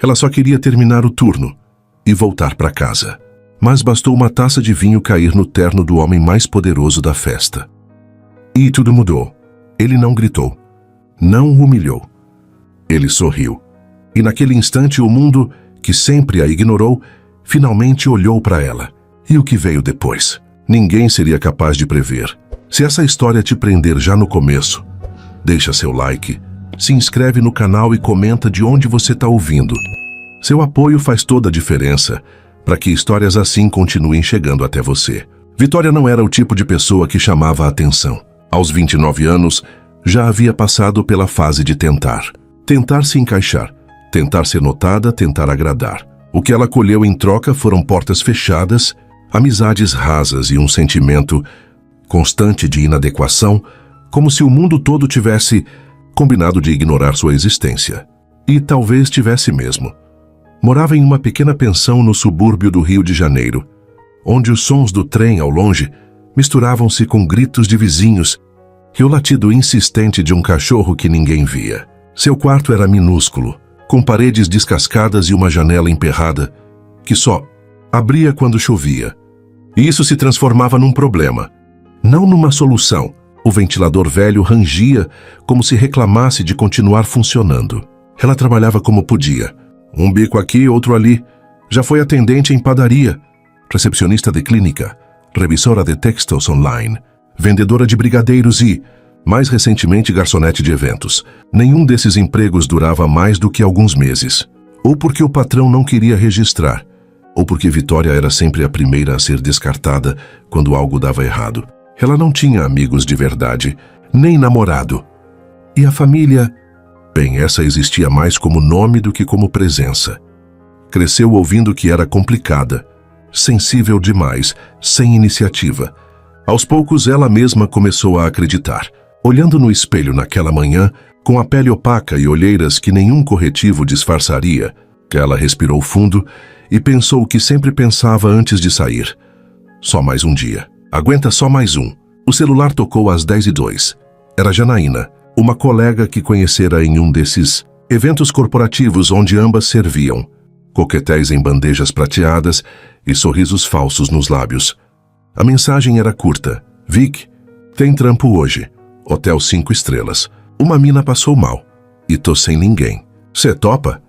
Ela só queria terminar o turno e voltar para casa. Mas bastou uma taça de vinho cair no terno do homem mais poderoso da festa. E tudo mudou. Ele não gritou. Não o humilhou. Ele sorriu. E naquele instante o mundo, que sempre a ignorou, finalmente olhou para ela. E o que veio depois? Ninguém seria capaz de prever. Se essa história te prender já no começo, deixa seu like, se inscreve no canal e comenta de onde você está ouvindo. Seu apoio faz toda a diferença para que histórias assim continuem chegando até você. Vitória não era o tipo de pessoa que chamava a atenção. Aos 29 anos, já havia passado pela fase de tentar. Tentar se encaixar, tentar ser notada, tentar agradar. O que ela colheu em troca foram portas fechadas, amizades rasas e um sentimento constante de inadequação, como se o mundo todo tivesse combinado de ignorar sua existência. E talvez tivesse mesmo. Morava em uma pequena pensão no subúrbio do Rio de Janeiro, onde os sons do trem ao longe misturavam-se com gritos de vizinhos e o latido insistente de um cachorro que ninguém via. Seu quarto era minúsculo, com paredes descascadas e uma janela emperrada, que só abria quando chovia. E isso se transformava num problema, não numa solução. O ventilador velho rangia como se reclamasse de continuar funcionando. Ela trabalhava como podia. Um bico aqui, outro ali. Já foi atendente em padaria, recepcionista de clínica, revisora de textos online, vendedora de brigadeiros e, mais recentemente, garçonete de eventos. Nenhum desses empregos durava mais do que alguns meses. Ou porque o patrão não queria registrar, ou porque Vitória era sempre a primeira a ser descartada quando algo dava errado. Ela não tinha amigos de verdade, nem namorado. E a família? Bem, essa existia mais como nome do que como presença. Cresceu ouvindo que era complicada, sensível demais, sem iniciativa. Aos poucos ela mesma começou a acreditar. Olhando no espelho naquela manhã, com a pele opaca e olheiras que nenhum corretivo disfarçaria, ela respirou fundo e pensou o que sempre pensava antes de sair. Só mais um dia. Aguenta só mais um. O celular tocou às 10h02. Era Janaína, uma colega que conhecera em um desses eventos corporativos onde ambas serviam, coquetéis em bandejas prateadas e sorrisos falsos nos lábios. A mensagem era curta. Vic, tem trampo hoje. Hotel 5 estrelas. Uma mina passou mal. E tô sem ninguém. Cê topa?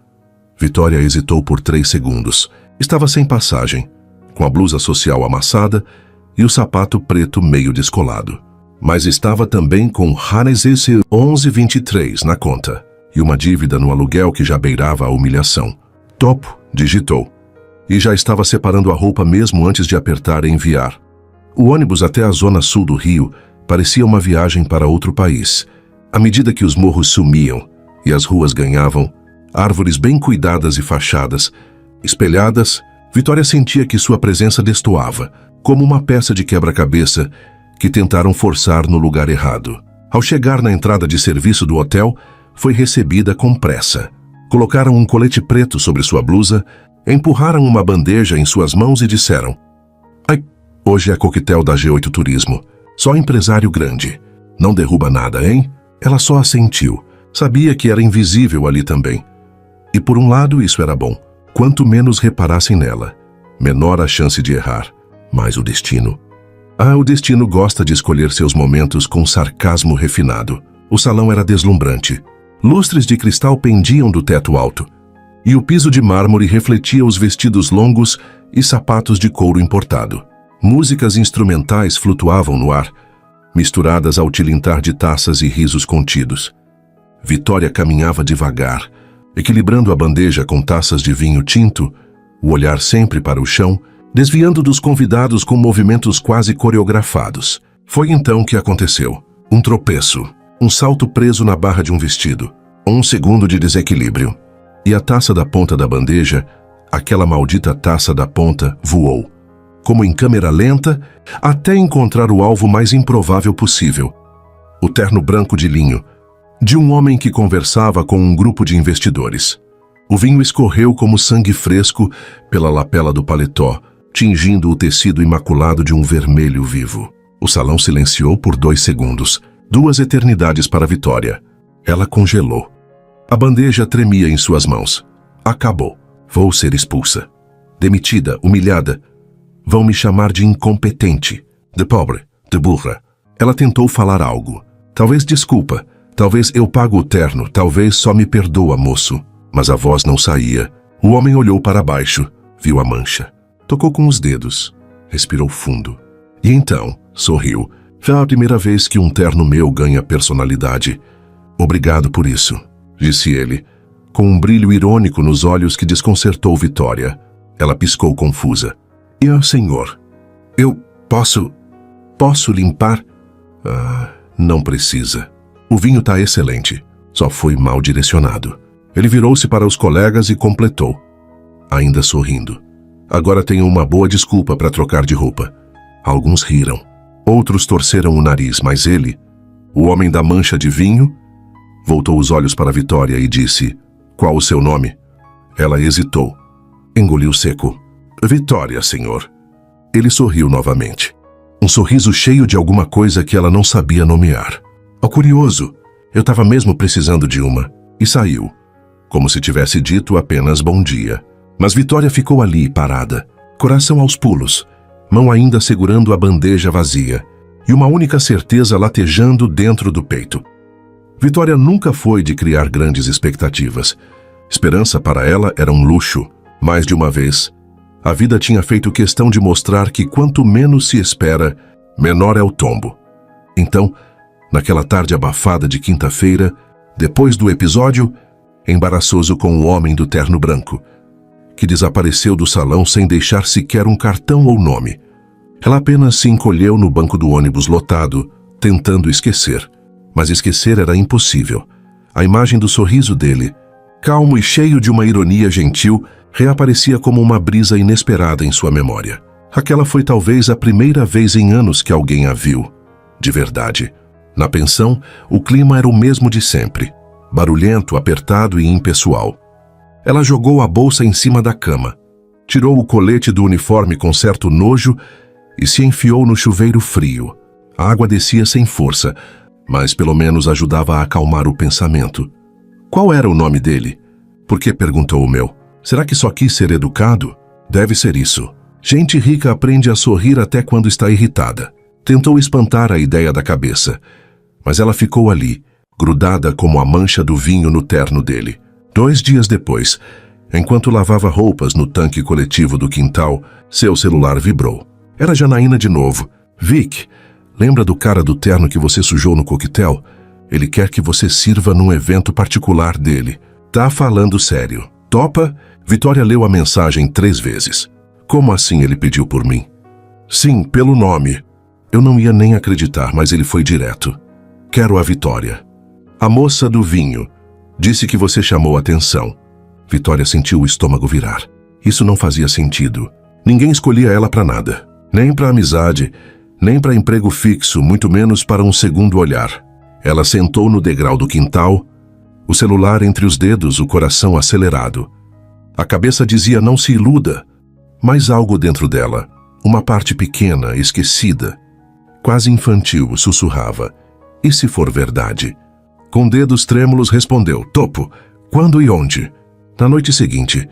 Vitória hesitou por 3 segundos. Estava sem passagem, com a blusa social amassada e o sapato preto meio descolado. Mas estava também com Hannes 1123 na conta e uma dívida no aluguel que já beirava a humilhação. Topo, digitou. E já estava separando a roupa mesmo antes de apertar e enviar. O ônibus até a zona sul do Rio parecia uma viagem para outro país. À medida que os morros sumiam e as ruas ganhavam árvores bem cuidadas e fachadas espelhadas, Vitória sentia que sua presença destoava, como uma peça de quebra-cabeça que tentaram forçar no lugar errado. Ao chegar na entrada de serviço do hotel, foi recebida com pressa. Colocaram um colete preto sobre sua blusa, empurraram uma bandeja em suas mãos e disseram: "Ai, hoje é coquetel da G8 Turismo. Só empresário grande. Não derruba nada, hein?" Ela só assentiu. Sabia que era invisível ali também. E por um lado isso era bom. Quanto menos reparassem nela, menor a chance de errar. Mas o destino... o destino gosta de escolher seus momentos com sarcasmo refinado. O salão era deslumbrante. Lustres de cristal pendiam do teto alto, e o piso de mármore refletia os vestidos longos e sapatos de couro importado. Músicas instrumentais flutuavam no ar, misturadas ao tilintar de taças e risos contidos. Vitória caminhava devagar, equilibrando a bandeja com taças de vinho tinto, o olhar sempre para o chão, desviando dos convidados com movimentos quase coreografados. Foi então que aconteceu. Um tropeço, um salto preso na barra de um vestido, 1 segundo de desequilíbrio. E a taça da ponta da bandeja, aquela maldita taça da ponta, voou, como em câmera lenta, até encontrar o alvo mais improvável possível. O terno branco de linho, de um homem que conversava com um grupo de investidores. O vinho escorreu como sangue fresco pela lapela do paletó, tingindo o tecido imaculado de um vermelho vivo. O salão silenciou por 2 segundos, 2 eternidades para Vitória. Ela congelou. A bandeja tremia em suas mãos. Acabou. Vou ser expulsa. Demitida, humilhada. Vão me chamar de incompetente, de pobre, de burra. Ela tentou falar algo. Talvez desculpa, talvez eu pago o terno, talvez só me perdoa, moço. Mas a voz não saía. O homem olhou para baixo, viu a mancha. Tocou com os dedos, respirou fundo. E então, sorriu. Foi a primeira vez que um terno meu ganha personalidade. Obrigado por isso, disse ele, com um brilho irônico nos olhos que desconcertou Vitória. Ela piscou confusa. E o senhor? Eu posso limpar? Não precisa. O vinho está excelente. Só foi mal direcionado. Ele virou-se para os colegas e completou, ainda sorrindo. Agora tenho uma boa desculpa para trocar de roupa. Alguns riram. Outros torceram o nariz, mas ele, o homem da mancha de vinho, voltou os olhos para Vitória e disse: qual o seu nome? Ela hesitou. Engoliu seco. Vitória, senhor. Ele sorriu novamente. Um sorriso cheio de alguma coisa que ela não sabia nomear. Curioso, eu estava mesmo precisando de uma. E saiu, como se tivesse dito apenas bom dia. Mas Vitória ficou ali, parada, coração aos pulos, mão ainda segurando a bandeja vazia, e uma única certeza latejando dentro do peito. Vitória nunca foi de criar grandes expectativas. Esperança para ela era um luxo. Mais de uma vez, a vida tinha feito questão de mostrar que quanto menos se espera, menor é o tombo. Então, naquela tarde abafada de quinta-feira, depois do episódio, embaraçoso com o homem do terno branco, que desapareceu do salão sem deixar sequer um cartão ou nome. Ela apenas se encolheu no banco do ônibus lotado, tentando esquecer. Mas esquecer era impossível. A imagem do sorriso dele, calmo e cheio de uma ironia gentil, reaparecia como uma brisa inesperada em sua memória. Aquela foi talvez a primeira vez em anos que alguém a viu. De verdade. Na pensão, o clima era o mesmo de sempre. Barulhento, apertado e impessoal. Ela jogou a bolsa em cima da cama, tirou o colete do uniforme com certo nojo e se enfiou no chuveiro frio. A água descia sem força, mas pelo menos ajudava a acalmar o pensamento. Qual era o nome dele? Por que perguntou o meu? Será que só quis ser educado? Deve ser isso. Gente rica aprende a sorrir até quando está irritada. Tentou espantar a ideia da cabeça, mas ela ficou ali, grudada como a mancha do vinho no terno dele. 2 dias depois, enquanto lavava roupas no tanque coletivo do quintal, seu celular vibrou. Era Janaína de novo. Vic, lembra do cara do terno que você sujou no coquetel? Ele quer que você sirva num evento particular dele. Tá falando sério. Topa? Vitória leu a mensagem 3 vezes. Como assim ele pediu por mim? Sim, pelo nome. Eu não ia nem acreditar, mas ele foi direto. Quero a Vitória. A moça do vinho. Disse que você chamou atenção. Vitória sentiu o estômago virar. Isso não fazia sentido. Ninguém escolhia ela para nada. Nem para amizade, nem para emprego fixo, muito menos para um segundo olhar. Ela sentou no degrau do quintal, o celular entre os dedos, o coração acelerado. A cabeça dizia não se iluda, mas algo dentro dela, uma parte pequena, esquecida, quase infantil, sussurrava. E se for verdade? Com dedos trêmulos respondeu, topo, quando e onde? Na noite seguinte,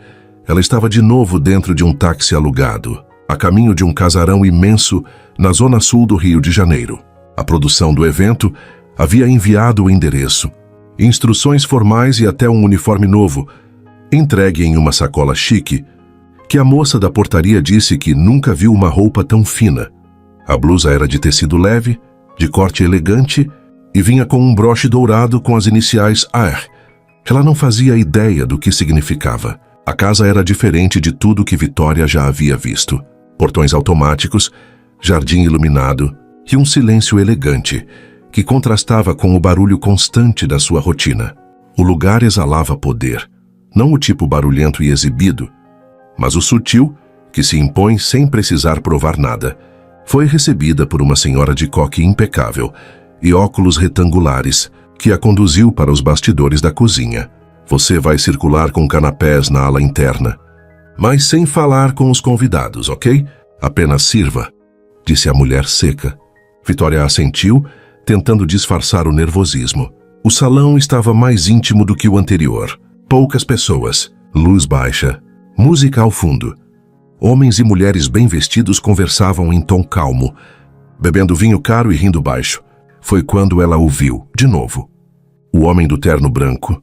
ela estava de novo dentro de um táxi alugado, a caminho de um casarão imenso na zona sul do Rio de Janeiro. A produção do evento havia enviado o endereço, instruções formais e até um uniforme novo, entregue em uma sacola chique, que a moça da portaria disse que nunca viu uma roupa tão fina. A blusa era de tecido leve, de corte elegante e vinha com um broche dourado com as iniciais AR. Ela não fazia ideia do que significava. A casa era diferente de tudo que Vitória já havia visto. Portões automáticos, jardim iluminado e um silêncio elegante que contrastava com o barulho constante da sua rotina. O lugar exalava poder, não o tipo barulhento e exibido, mas o sutil que se impõe sem precisar provar nada. Foi recebida por uma senhora de coque impecável e óculos retangulares que a conduziu para os bastidores da cozinha. Você vai circular com canapés na ala interna, mas sem falar com os convidados, ok? Apenas sirva, disse a mulher seca. Vitória assentiu, tentando disfarçar o nervosismo. O salão estava mais íntimo do que o anterior. Poucas pessoas, Luz baixa, música ao fundo. Homens e mulheres bem vestidos conversavam em tom calmo, bebendo vinho caro e rindo baixo. Foi quando ela o viu, de novo. O homem do terno branco,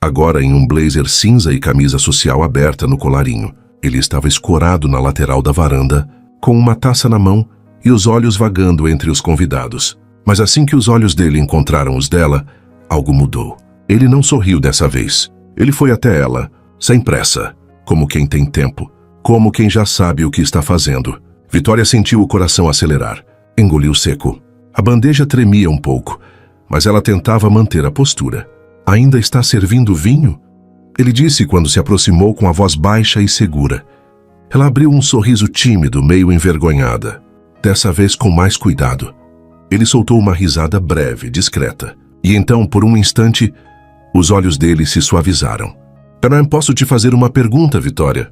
agora em um blazer cinza e camisa social aberta no colarinho. Ele estava escorado na lateral da varanda, com uma taça na mão e os olhos vagando entre os convidados. Mas assim que os olhos dele encontraram os dela, algo mudou. Ele não sorriu dessa vez. Ele foi até ela, sem pressa, como quem tem tempo, como quem já sabe o que está fazendo. Vitória sentiu o coração acelerar. Engoliu seco. A bandeja tremia um pouco, mas ela tentava manter a postura. Ainda está servindo vinho? Ele disse quando se aproximou com a voz baixa e segura. Ela abriu um sorriso tímido, meio envergonhada, dessa vez com mais cuidado. Ele soltou uma risada breve, discreta. E então, por um instante, os olhos dele se suavizaram. Também posso te fazer uma pergunta, Vitória?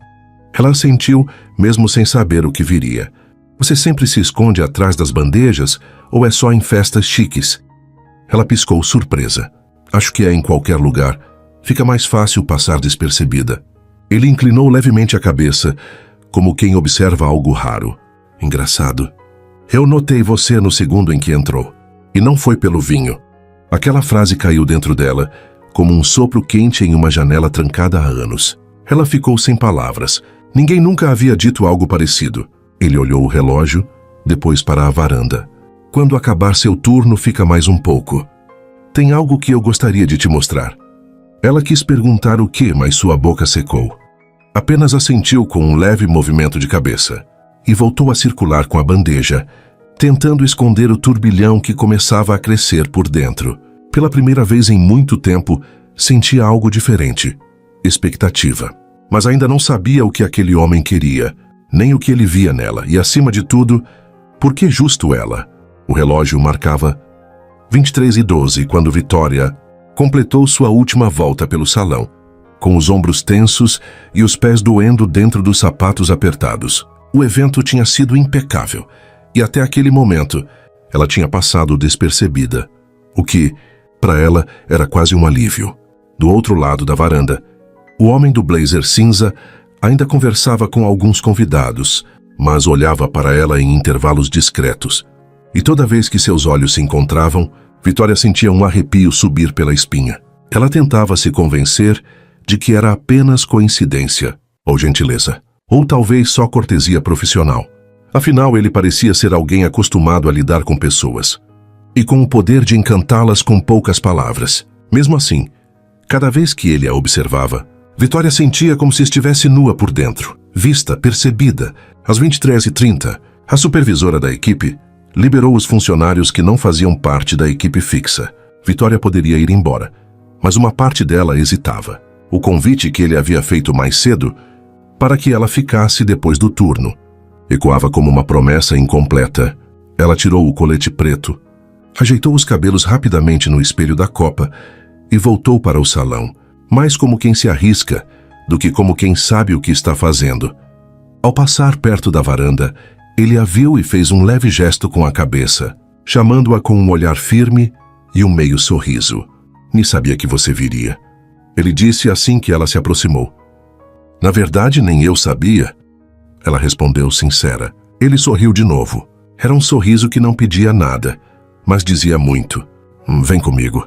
Ela assentiu, mesmo sem saber o que viria. Você sempre se esconde atrás das bandejas ou é só em festas chiques? Ela piscou surpresa. Acho que é em qualquer lugar. Fica mais fácil passar despercebida. Ele inclinou levemente a cabeça, como quem observa algo raro. Engraçado. Eu notei você no segundo em que entrou. E não foi pelo vinho. Aquela frase caiu dentro dela, como um sopro quente em uma janela trancada há anos. Ela ficou sem palavras. Ninguém nunca havia dito algo parecido. Ele olhou o relógio, depois para a varanda. Quando acabar seu turno, fica mais um pouco. Tem algo que eu gostaria de te mostrar. Ela quis perguntar o que, mas sua boca secou. Apenas assentiu com um leve movimento de cabeça e voltou a circular com a bandeja, tentando esconder o turbilhão que começava a crescer por dentro. Pela primeira vez em muito tempo, sentia algo diferente. Expectativa. Mas ainda não sabia o que aquele homem queria, nem o que ele via nela, e acima de tudo, por que justo ela? O relógio marcava 23h12 quando Vitória completou sua última volta pelo salão, com os ombros tensos e os pés doendo dentro dos sapatos apertados. O evento tinha sido impecável, e até aquele momento, ela tinha passado despercebida, o que, para ela, era quase um alívio. Do outro lado da varanda, o homem do blazer cinza ainda conversava com alguns convidados, mas olhava para ela em intervalos discretos. E toda vez que seus olhos se encontravam, Vitória sentia um arrepio subir pela espinha. Ela tentava se convencer de que era apenas coincidência, ou gentileza, ou talvez só cortesia profissional. Afinal, ele parecia ser alguém acostumado a lidar com pessoas, e com o poder de encantá-las com poucas palavras. Mesmo assim, cada vez que ele a observava, Vitória sentia como se estivesse nua por dentro, vista, percebida. Às 23h30, a supervisora da equipe liberou os funcionários que não faziam parte da equipe fixa. Vitória poderia ir embora, mas uma parte dela hesitava. O convite que ele havia feito mais cedo para que ela ficasse depois do turno ecoava como uma promessa incompleta. Ela tirou o colete preto, ajeitou os cabelos rapidamente no espelho da copa e voltou para o salão, mais como quem se arrisca do que como quem sabe o que está fazendo. Ao passar perto da varanda, ele a viu e fez um leve gesto com a cabeça, chamando-a com um olhar firme e um meio sorriso. Nem sabia que você viria. Ele disse assim que ela se aproximou. Na verdade, nem eu sabia. Ela respondeu sincera. Ele sorriu de novo. Era um sorriso que não pedia nada, mas dizia muito. Vem comigo.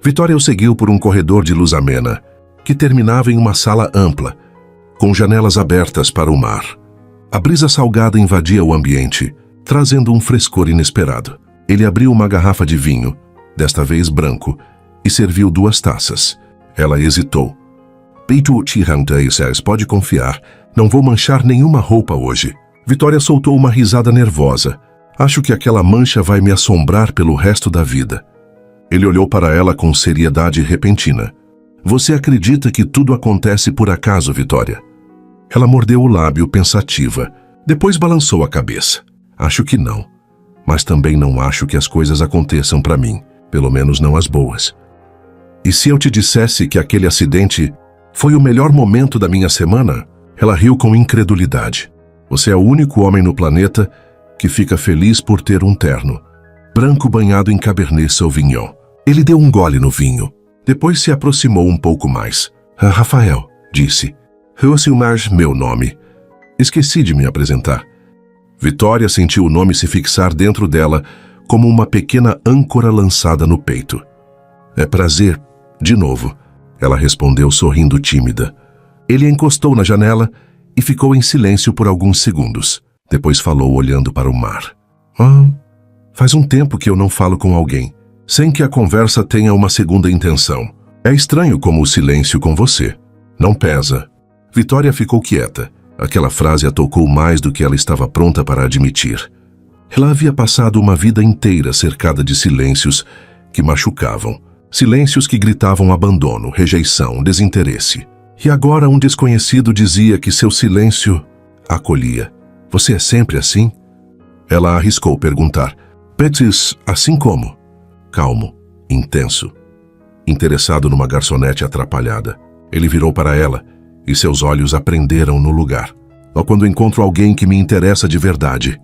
Vitória o seguiu por um corredor de luz amena, que terminava em uma sala ampla, com janelas abertas para o mar. A brisa salgada invadia o ambiente, trazendo um frescor inesperado. Ele abriu uma garrafa de vinho, desta vez branco, e serviu 2 taças. Ela hesitou. Pode confiar, não vou manchar nenhuma roupa hoje. Vitória soltou uma risada nervosa. Acho que aquela mancha vai me assombrar pelo resto da vida. Ele olhou para ela com seriedade repentina. Você acredita que tudo acontece por acaso, Vitória? Ela mordeu o lábio pensativa. Depois balançou a cabeça. Acho que não. Mas também não acho que as coisas aconteçam para mim. Pelo menos não as boas. E se eu te dissesse que aquele acidente foi o melhor momento da minha semana? Ela riu com incredulidade. Você é o único homem no planeta que fica feliz por ter um terno branco banhado em Cabernet Sauvignon. Ele deu um gole no vinho. Depois se aproximou um pouco mais. Rafael, disse. Rosilmar, meu nome. Esqueci de me apresentar. Vitória sentiu o nome se fixar dentro dela como uma pequena âncora lançada no peito. É prazer, de novo, ela respondeu sorrindo tímida. Ele a encostou na janela e ficou em silêncio por alguns segundos. Depois falou olhando para o mar. Faz um tempo que eu não falo com alguém, sem que a conversa tenha uma segunda intenção. É estranho como o silêncio com você. Não pesa. Vitória ficou quieta. Aquela frase a tocou mais do que ela estava pronta para admitir. Ela havia passado uma vida inteira cercada de silêncios que machucavam. Silêncios que gritavam abandono, rejeição, desinteresse. E agora um desconhecido dizia que seu silêncio a acolhia. Você é sempre assim? Ela arriscou perguntar. Petis, assim como? Calmo, intenso. Interessado numa garçonete atrapalhada. Ele virou para ela e seus olhos aprenderam no lugar. Ó, quando encontro alguém que me interessa de verdade.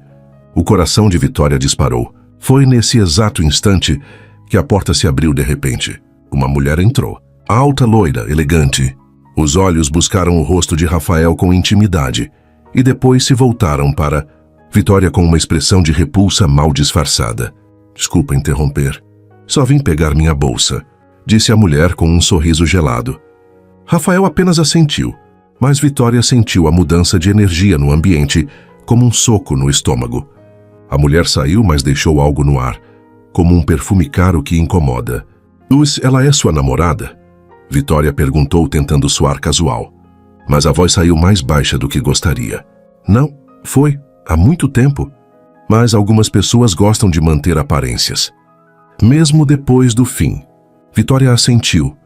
O coração de Vitória disparou. Foi nesse exato instante que a porta se abriu de repente. Uma mulher entrou. Alta, loira, elegante. Os olhos buscaram o rosto de Rafael com intimidade e depois se voltaram para Vitória com uma expressão de repulsa mal disfarçada. Desculpa interromper. Só vim pegar minha bolsa, disse a mulher com um sorriso gelado. Rafael apenas assentiu, mas Vitória sentiu a mudança de energia no ambiente como um soco no estômago. A mulher saiu, mas deixou algo no ar, como um perfume caro que incomoda. Ela é sua namorada? Vitória perguntou tentando soar casual, mas a voz saiu mais baixa do que gostaria. Não, foi, há muito tempo, mas algumas pessoas gostam de manter aparências. Mesmo depois do fim, Vitória assentiu,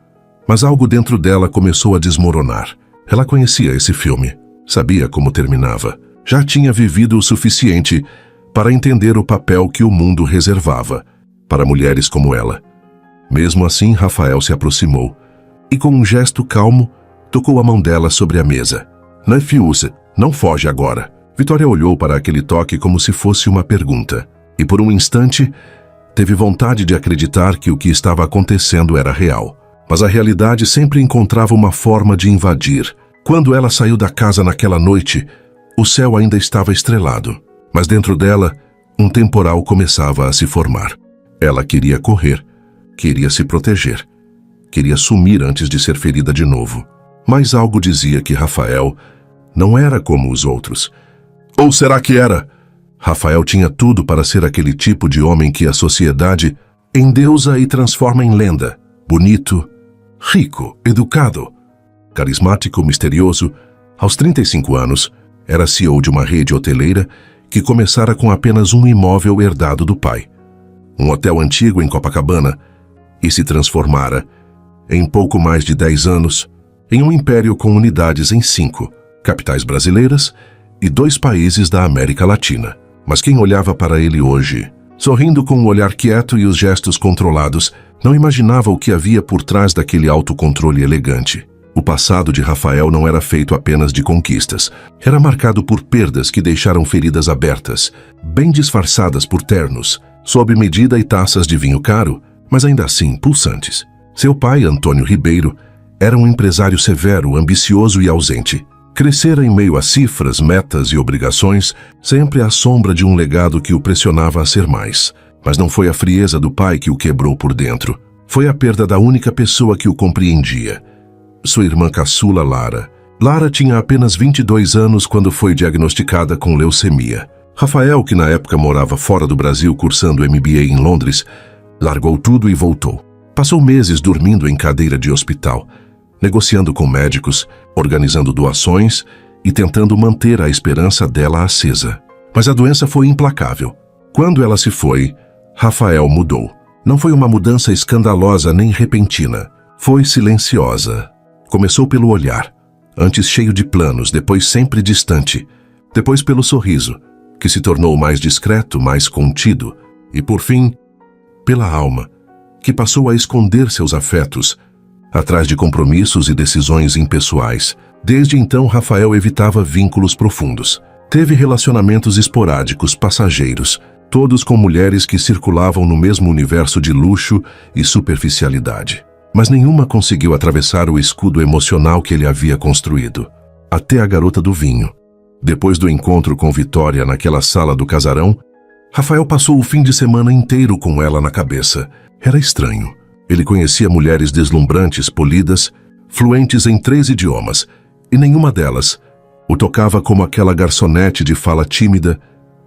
mas algo dentro dela começou a desmoronar. Ela conhecia esse filme, sabia como terminava, já tinha vivido o suficiente para entender o papel que o mundo reservava para mulheres como ela. Mesmo assim, Rafael se aproximou e, com um gesto calmo, tocou a mão dela sobre a mesa. Nefiúce, não foge agora. Vitória olhou para aquele toque como se fosse uma pergunta, e por um instante teve vontade de acreditar que o que estava acontecendo era real. Mas a realidade sempre encontrava uma forma de invadir. Quando ela saiu da casa naquela noite, o céu ainda estava estrelado, mas dentro dela, um temporal começava a se formar. Ela queria correr, queria se proteger, queria sumir antes de ser ferida de novo. Mas algo dizia que Rafael não era como os outros. Ou será que era? Rafael tinha tudo para ser aquele tipo de homem que a sociedade endeusa e transforma em lenda. Bonito, rico, educado, carismático, misterioso. Aos 35 anos, era CEO de uma rede hoteleira que começara com apenas um imóvel herdado do pai. Um hotel antigo em Copacabana, e se transformara, em pouco mais de 10 anos, em um império com unidades em 5 capitais brasileiras e 2 países da América Latina. Mas quem olhava para ele hoje, sorrindo com o olhar quieto e os gestos controlados, não imaginava o que havia por trás daquele autocontrole elegante. O passado de Rafael não era feito apenas de conquistas. Era marcado por perdas que deixaram feridas abertas, bem disfarçadas por ternos, sob medida e taças de vinho caro, mas ainda assim pulsantes. Seu pai, Antônio Ribeiro, era um empresário severo, ambicioso e ausente. Crescera em meio a cifras, metas e obrigações, sempre à sombra de um legado que o pressionava a ser mais. Mas não foi a frieza do pai que o quebrou por dentro. Foi a perda da única pessoa que o compreendia. Sua irmã caçula, Lara. Lara tinha apenas 22 anos quando foi diagnosticada com leucemia. Rafael, que na época morava fora do Brasil cursando MBA em Londres, largou tudo e voltou. Passou meses dormindo em cadeira de hospital, negociando com médicos, organizando doações e tentando manter a esperança dela acesa. Mas a doença foi implacável. Quando ela se foi, Rafael mudou. Não foi uma mudança escandalosa nem repentina. Foi silenciosa. Começou pelo olhar, antes cheio de planos, depois sempre distante. Depois pelo sorriso, que se tornou mais discreto, mais contido. E por fim, pela alma, que passou a esconder seus afetos atrás de compromissos e decisões impessoais. Desde então, Rafael evitava vínculos profundos. Teve relacionamentos esporádicos, passageiros, todos com mulheres que circulavam no mesmo universo de luxo e superficialidade. mas nenhuma conseguiu atravessar o escudo emocional que ele havia construído. Até a garota do vinho. Depois do encontro com Vitória naquela sala do casarão, Rafael passou o fim de semana inteiro com ela na cabeça. Era estranho. Ele conhecia mulheres deslumbrantes, polidas, fluentes em 3 idiomas, e nenhuma delas o tocava como aquela garçonete de fala tímida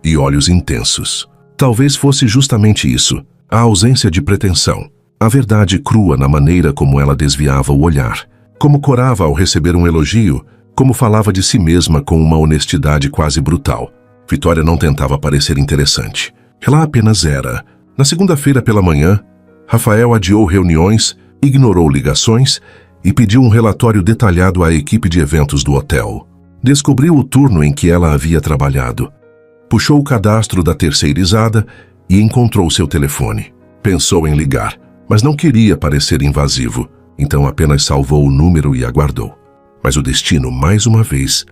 e olhos intensos. Talvez fosse justamente isso, a ausência de pretensão, a verdade crua na maneira como ela desviava o olhar, como corava ao receber um elogio, como falava de si mesma com uma honestidade quase brutal. Vitória não tentava parecer interessante. Ela apenas era. Na segunda-feira pela manhã, Rafael adiou reuniões, ignorou ligações e pediu um relatório detalhado à equipe de eventos do hotel. Descobriu o turno em que ela havia trabalhado. Puxou o cadastro da terceirizada e encontrou seu telefone. Pensou em ligar, mas não queria parecer invasivo, então apenas salvou o número e aguardou. Mas o destino, mais uma vez,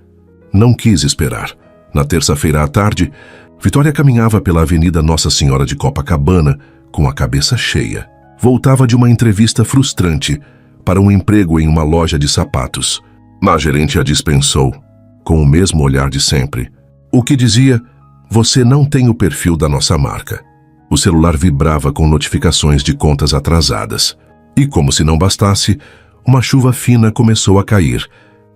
não quis esperar. Na terça-feira à tarde, Vitória caminhava pela Avenida Nossa Senhora de Copacabana com a cabeça cheia. Voltava de uma entrevista frustrante para um emprego em uma loja de sapatos. A gerente a dispensou, com o mesmo olhar de sempre. O que dizia: "Você não tem o perfil da nossa marca." O celular vibrava com notificações de contas atrasadas. E como se não bastasse, uma chuva fina começou a cair,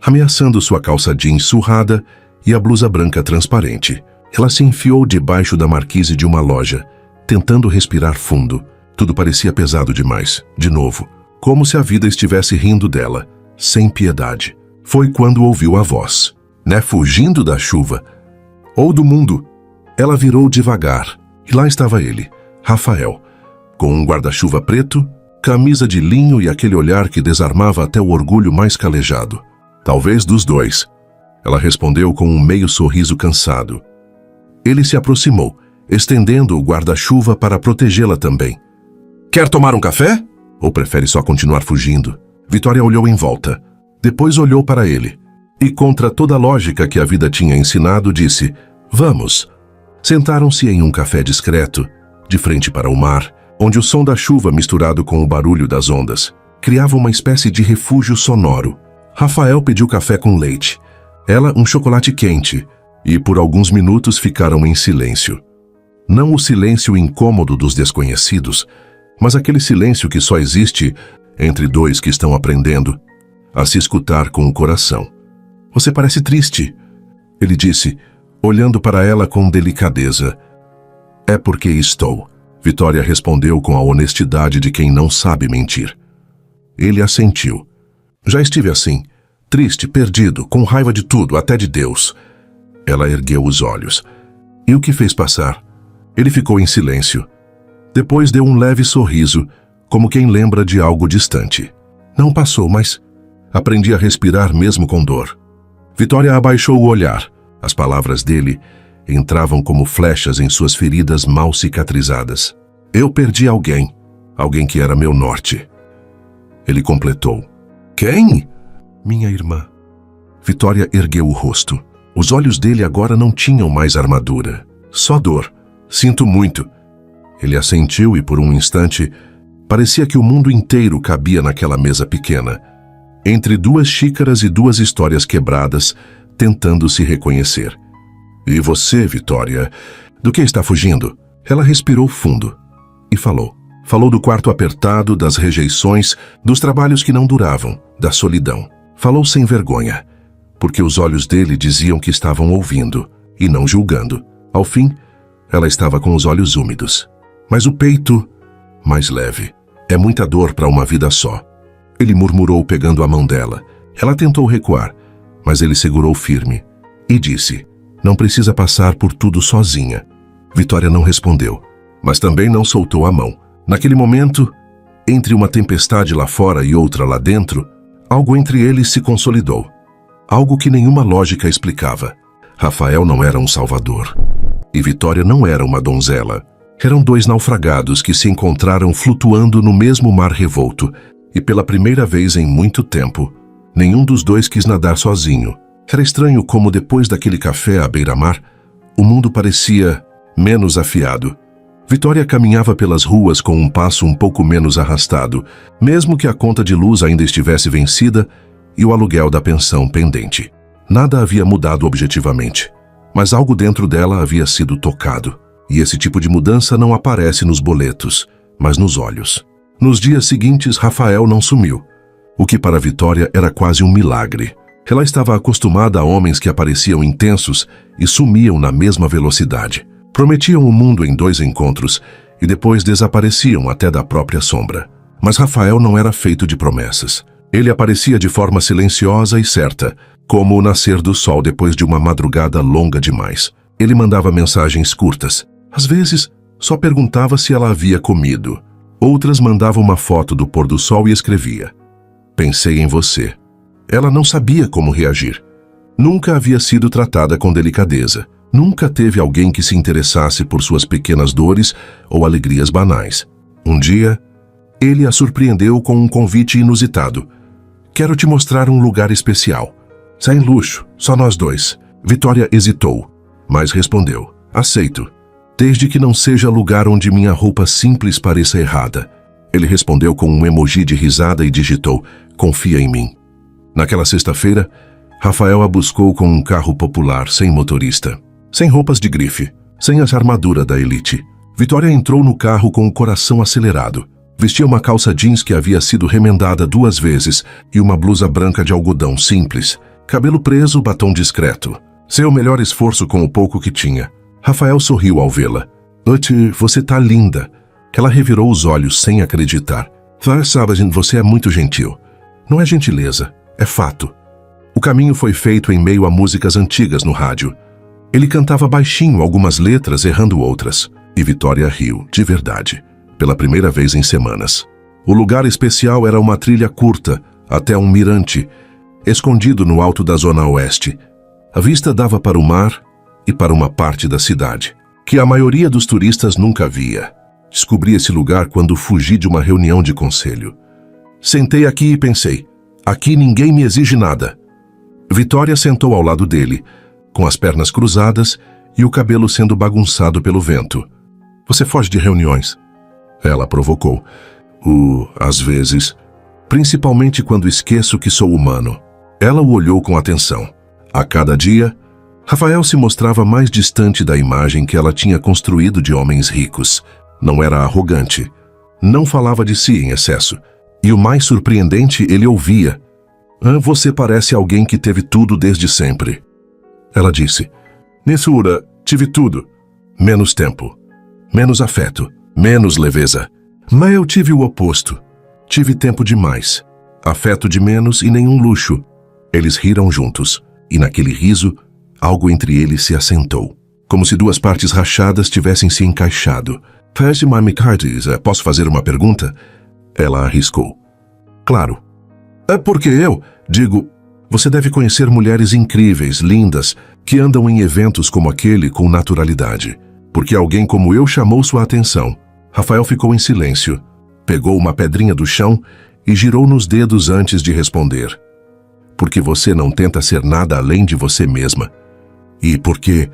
ameaçando sua calça jeans surrada e a blusa branca transparente. Ela se enfiou debaixo da marquise de uma loja, tentando respirar fundo. Tudo parecia pesado demais, de novo, como se a vida estivesse rindo dela, sem piedade. Foi quando ouviu a voz. Fugindo da chuva, ou do mundo. Ela virou devagar, e lá estava ele, Rafael, com um guarda-chuva preto, camisa de linho e aquele olhar que desarmava até o orgulho mais calejado. "Talvez dos dois." Ela respondeu com um meio sorriso cansado. Ele se aproximou, estendendo o guarda-chuva para protegê-la também. "Quer tomar um café? Ou prefere só continuar fugindo?" Vitória olhou em volta. Depois olhou para ele. E contra toda a lógica que a vida tinha ensinado, disse: "Vamos." Sentaram-se em um café discreto, de frente para o mar, onde o som da chuva misturado com o barulho das ondas criava uma espécie de refúgio sonoro. Rafael pediu café com leite, ela um chocolate quente, e por alguns minutos ficaram em silêncio. Não o silêncio incômodo dos desconhecidos, mas aquele silêncio que só existe entre dois que estão aprendendo a se escutar com o coração. "Você parece triste," ele disse, olhando para ela com delicadeza. "É porque estou." Vitória respondeu com a honestidade de quem não sabe mentir. Ele assentiu. "Já estive assim, triste, perdido, com raiva de tudo, até de Deus." Ela ergueu os olhos. "E o que fez passar?" Ele ficou em silêncio. Depois deu um leve sorriso, como quem lembra de algo distante. "Não passou, mas aprendi a respirar mesmo com dor." Vitória abaixou o olhar. As palavras dele entravam como flechas em suas feridas mal cicatrizadas. "Eu perdi alguém, alguém que era meu norte." Ele completou. "Quem?" "Minha irmã." Vitória ergueu o rosto. Os olhos dele agora não tinham mais armadura, só dor. "Sinto muito." Ele assentiu e por um instante parecia que o mundo inteiro cabia naquela mesa pequena, entre 2 xícaras e 2 histórias quebradas, tentando se reconhecer. "E você, Vitória, do que está fugindo?" Ela respirou fundo e falou. Falou do quarto apertado, das rejeições, dos trabalhos que não duravam, da solidão. Falou sem vergonha, porque os olhos dele diziam que estavam ouvindo e não julgando. Ao fim, ela estava com os olhos úmidos, mas o peito mais leve. "É muita dor para uma vida só." Ele murmurou pegando a mão dela. Ela tentou recuar, mas ele segurou firme e disse: "Não precisa passar por tudo sozinha." Vitória não respondeu, mas também não soltou a mão. Naquele momento, entre uma tempestade lá fora e outra lá dentro, algo entre eles se consolidou. Algo que nenhuma lógica explicava. Rafael não era um salvador. E Vitória não era uma donzela. Eram 2 naufragados que se encontraram flutuando no mesmo mar revolto. E pela primeira vez em muito tempo, nenhum dos 2 quis nadar sozinho. Era estranho como depois daquele café à beira-mar, o mundo parecia menos afiado. Vitória caminhava pelas ruas com um passo um pouco menos arrastado, mesmo que a conta de luz ainda estivesse vencida e o aluguel da pensão pendente. Nada havia mudado objetivamente, mas algo dentro dela havia sido tocado. E esse tipo de mudança não aparece nos boletos, mas nos olhos. Nos dias seguintes, Rafael não sumiu, o que para Vitória era quase um milagre. Ela estava acostumada a homens que apareciam intensos e sumiam na mesma velocidade. Prometiam o mundo em 2 encontros e depois desapareciam até da própria sombra. Mas Rafael não era feito de promessas. Ele aparecia de forma silenciosa e certa, como o nascer do sol depois de uma madrugada longa demais. Ele mandava mensagens curtas. Às vezes, só perguntava se ela havia comido. Outras mandavam uma foto do pôr do sol e escrevia: "Pensei em você." Ela não sabia como reagir. Nunca havia sido tratada com delicadeza. Nunca teve alguém que se interessasse por suas pequenas dores ou alegrias banais. Um dia, ele a surpreendeu com um convite inusitado. "Quero te mostrar um lugar especial. Sem luxo, só nós 2. Vitória hesitou, mas respondeu: "Aceito, desde que não seja lugar onde minha roupa simples pareça errada." Ele respondeu com um emoji de risada e digitou: "Confia em mim." Naquela sexta-feira, Rafael a buscou com um carro popular sem motorista, sem roupas de grife, sem a armadura da elite. Vitória entrou no carro com o coração acelerado. Vestia uma calça jeans que havia sido remendada 2 vezes e uma blusa branca de algodão simples. Cabelo preso, batom discreto. Seu melhor esforço com o pouco que tinha. Rafael sorriu ao vê-la. "Noite, você tá linda." Ela revirou os olhos sem acreditar. "Sabe, você é muito gentil." "Não é gentileza, é fato." O caminho foi feito em meio a músicas antigas no rádio. Ele cantava baixinho algumas letras, errando outras. E Vitória riu, de verdade, pela primeira vez em semanas. O lugar especial era uma trilha curta, até um mirante, escondido no alto da zona oeste. A vista dava para o mar e para uma parte da cidade, que a maioria dos turistas nunca via. Descobri esse lugar quando fugi de uma reunião de conselho. Sentei aqui e pensei: aqui ninguém me exige nada. Vitória sentou ao lado dele, com as pernas cruzadas e o cabelo sendo bagunçado pelo vento. "Você foge de reuniões?" Ela provocou. Às vezes, principalmente quando esqueço que sou humano." Ela o olhou com atenção. A cada dia, Rafael se mostrava mais distante da imagem que ela tinha construído de homens ricos. Não era arrogante. Não falava de si em excesso. E o mais surpreendente, ele ouvia: "Você parece alguém que teve tudo desde sempre." Ela disse: "Nessura, tive tudo. Menos tempo, menos afeto, menos leveza. Mas eu tive o oposto. Tive tempo demais, afeto de menos e nenhum luxo." Eles riram juntos, e naquele riso, algo entre eles se assentou, como se 2 partes rachadas tivessem se encaixado. "Posso fazer uma pergunta?" Ela arriscou. "Claro." "É porque digo, você deve conhecer mulheres incríveis, lindas, que andam em eventos como aquele com naturalidade. Porque alguém como eu chamou sua atenção." Rafael ficou em silêncio, pegou uma pedrinha do chão e girou nos dedos antes de responder. "Porque você não tenta ser nada além de você mesma. E porque,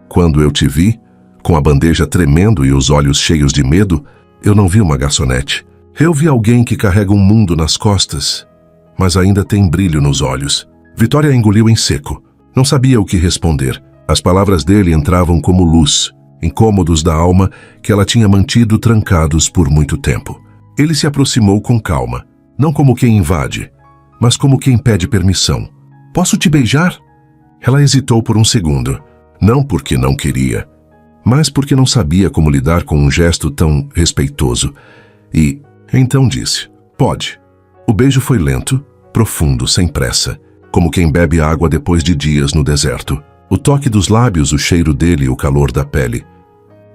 quando eu te vi, com a bandeja tremendo e os olhos cheios de medo, eu não vi uma garçonete. Eu vi alguém que carrega um mundo nas costas, mas ainda tem brilho nos olhos." Vitória engoliu em seco. Não sabia o que responder. As palavras dele entravam como luz, incômodos da alma que ela tinha mantido trancados por muito tempo. Ele se aproximou com calma, não como quem invade, mas como quem pede permissão. "Posso te beijar?" Ela hesitou por um segundo, não porque não queria, mas porque não sabia como lidar com um gesto tão respeitoso. E então disse: "Pode." O beijo foi lento, profundo, sem pressa, como quem bebe água depois de dias no deserto. O toque dos lábios, o cheiro dele e o calor da pele.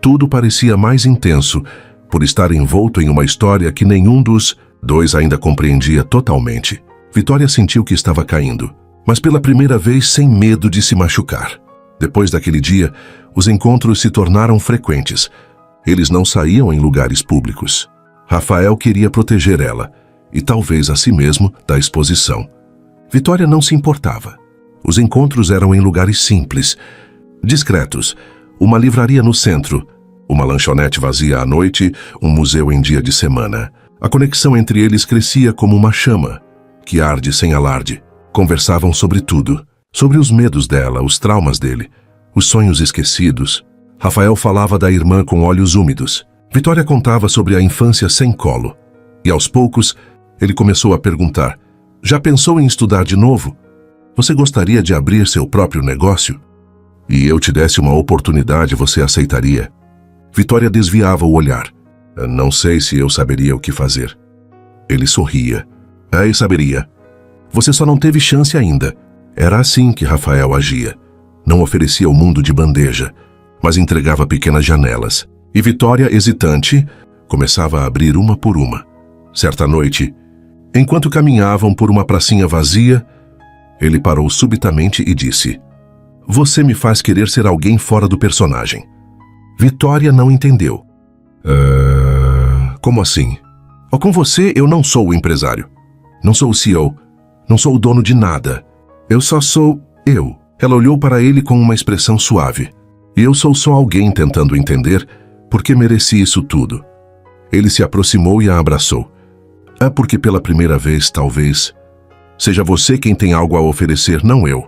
Tudo parecia mais intenso, por estar envolto em uma história que nenhum dos 2 ainda compreendia totalmente. Vitória sentiu que estava caindo, mas pela primeira vez sem medo de se machucar. Depois daquele dia, os encontros se tornaram frequentes. Eles não saíam em lugares públicos. Rafael queria proteger ela, e talvez a si mesmo, da exposição. Vitória não se importava. Os encontros eram em lugares simples, discretos, uma livraria no centro, Uma lanchonete vazia à noite, um museu em dia de semana. A conexão entre eles crescia como uma chama, que arde sem alarde. Conversavam sobre tudo, sobre os medos dela, os traumas dele, os sonhos esquecidos. Rafael falava da irmã com olhos úmidos. Vitória contava sobre a infância sem colo. E aos poucos, ele começou a perguntar: já pensou em estudar de novo? Você gostaria de abrir seu próprio negócio? E eu te desse uma oportunidade, você aceitaria? Vitória desviava o olhar. Não sei se eu saberia o que fazer. Ele sorria. Saberia. Você só não teve chance ainda. Era assim que Rafael agia. Não oferecia o mundo de bandeja, mas entregava pequenas janelas. E Vitória, hesitante, começava a abrir uma por uma. Certa noite, enquanto caminhavam por uma pracinha vazia, ele parou subitamente e disse: você me faz querer ser alguém fora do personagem. Vitória não entendeu. Como assim? Com você eu não sou o empresário. Não sou o CEO. Não sou o dono de nada. Eu só sou eu. Ela olhou para ele com uma expressão suave. E eu sou só alguém tentando entender por que mereci isso tudo. Ele se aproximou e a abraçou. Porque pela primeira vez, talvez, seja você quem tem algo a oferecer, não eu.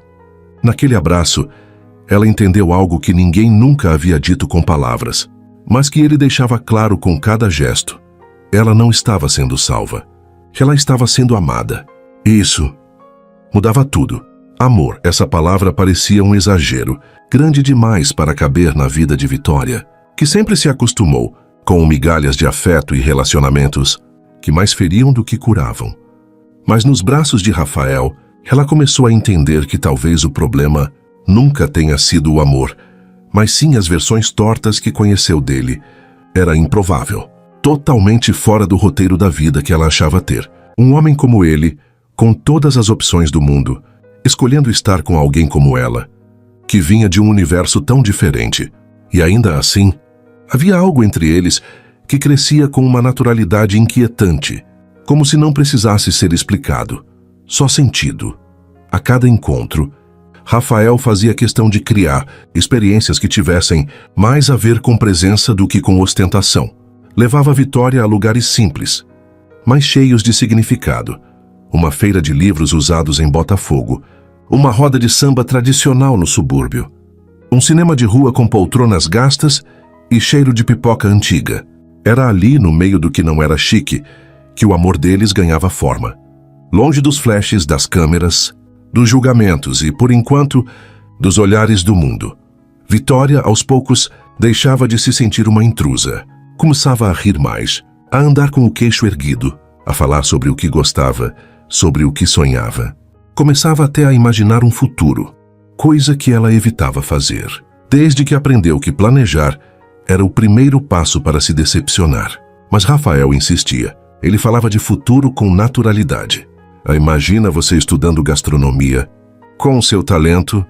Naquele abraço, ela entendeu algo que ninguém nunca havia dito com palavras, mas que ele deixava claro com cada gesto. Ela não estava sendo salva. Ela estava sendo amada. Isso mudava tudo. Amor, essa palavra parecia um exagero, grande demais para caber na vida de Vitória, que sempre se acostumou com migalhas de afeto e relacionamentos que mais feriam do que curavam. Mas nos braços de Rafael, ela começou a entender que talvez o problema nunca tenha sido o amor, mas sim as versões tortas que conheceu dele. Era improvável, totalmente fora do roteiro da vida que ela achava ter. Um homem como ele, com todas as opções do mundo, escolhendo estar com alguém como ela, que vinha de um universo tão diferente. E ainda assim, havia algo entre eles que crescia com uma naturalidade inquietante, como se não precisasse ser explicado, só sentido. A cada encontro, Rafael fazia questão de criar experiências que tivessem mais a ver com presença do que com ostentação. Levava Vitória a lugares simples, mas cheios de significado. Uma feira de livros usados em Botafogo, uma roda de samba tradicional no subúrbio, um cinema de rua com poltronas gastas e cheiro de pipoca antiga. Era ali, no meio do que não era chique, que o amor deles ganhava forma. Longe dos flashes das câmeras, dos julgamentos e, por enquanto, dos olhares do mundo. Vitória, aos poucos, deixava de se sentir uma intrusa. Começava a rir mais, a andar com o queixo erguido, a falar sobre o que gostava, sobre o que sonhava. Começava até a imaginar um futuro, coisa que ela evitava fazer, desde que aprendeu que planejar era o primeiro passo para se decepcionar. Mas Rafael insistia. Ele falava de futuro com naturalidade. Imagina você estudando gastronomia. Com seu talento,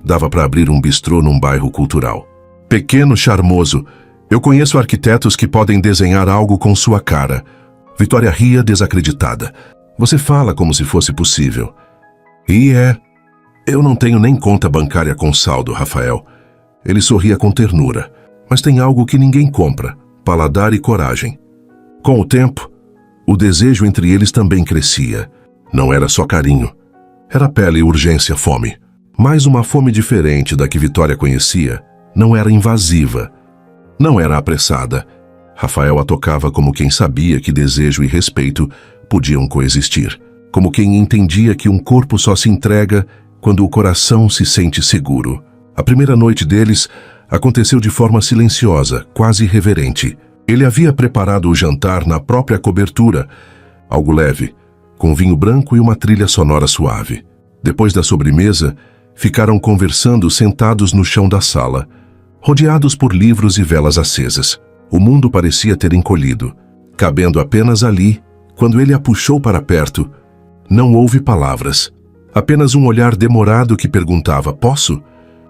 dava para abrir um bistrô num bairro cultural. Pequeno, charmoso, eu conheço arquitetos que podem desenhar algo com sua cara. Vitória ria desacreditada. Você fala como se fosse possível. Eu não tenho nem conta bancária com saldo, Rafael. Ele sorria com ternura. Mas tem algo que ninguém compra: paladar e coragem. Com o tempo, o desejo entre eles também crescia. Não era só carinho. Era pele, urgência, fome. Mas uma fome diferente da que Vitória conhecia. Não era invasiva. Não era apressada. Rafael a tocava como quem sabia que desejo e respeito podiam coexistir. Como quem entendia que um corpo só se entrega quando o coração se sente seguro. A primeira noite deles aconteceu de forma silenciosa, quase reverente. Ele havia preparado o jantar na própria cobertura, algo leve, com vinho branco e uma trilha sonora suave. Depois da sobremesa, ficaram conversando sentados no chão da sala, rodeados por livros e velas acesas. O mundo parecia ter encolhido, cabendo apenas ali. Quando ele a puxou para perto, não houve palavras, apenas um olhar demorado que perguntava: posso?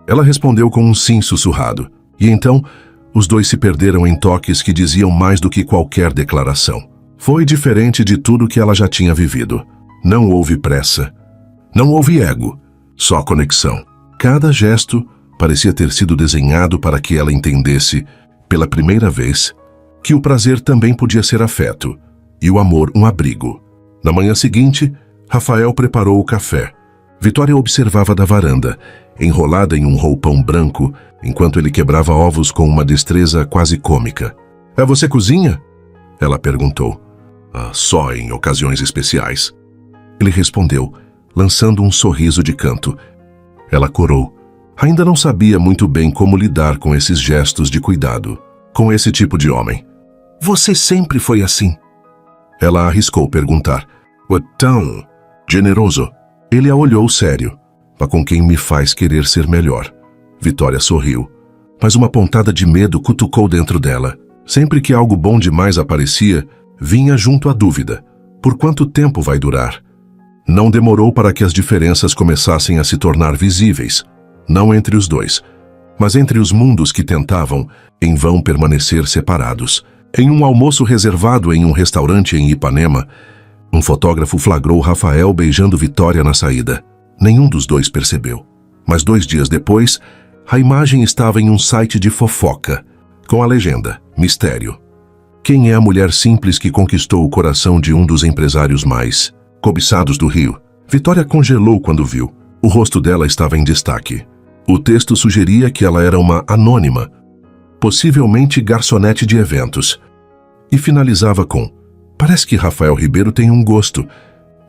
Ela respondeu com um sim sussurrado, e então os dois se perderam em toques que diziam mais do que qualquer declaração. Foi diferente de tudo que ela já tinha vivido. Não houve pressa. Não houve ego. Só conexão. Cada gesto parecia ter sido desenhado para que ela entendesse, pela primeira vez, que o prazer também podia ser afeto e o amor um abrigo. Na manhã seguinte, Rafael preparou o café. Vitória observava da varanda, enrolada em um roupão branco, enquanto ele quebrava ovos com uma destreza quase cômica. "É você cozinha?" ela perguntou. Só em ocasiões especiais." Ele respondeu, lançando um sorriso de canto. Ela corou. Ainda não sabia muito bem como lidar com esses gestos de cuidado, com esse tipo de homem. "Você sempre foi assim?" Ela arriscou perguntar. "Tão generoso." Ele a olhou sério. "Com quem me faz querer ser melhor." Vitória sorriu, mas uma pontada de medo cutucou dentro dela. Sempre que algo bom demais aparecia, vinha junto a dúvida. Por quanto tempo vai durar? Não demorou para que as diferenças começassem a se tornar visíveis, não entre os dois, mas entre os mundos que tentavam, em vão, permanecer separados. Em um almoço reservado em um restaurante em Ipanema, um fotógrafo flagrou Rafael beijando Vitória na saída. Nenhum dos dois percebeu. Mas 2 dias depois, a imagem estava em um site de fofoca, com a legenda "Mistério". Quem é a mulher simples que conquistou o coração de um dos empresários mais cobiçados do Rio? Vitória congelou quando viu. O rosto dela estava em destaque. O texto sugeria que ela era uma anônima, possivelmente garçonete de eventos. E finalizava com: "Parece que Rafael Ribeiro tem um gosto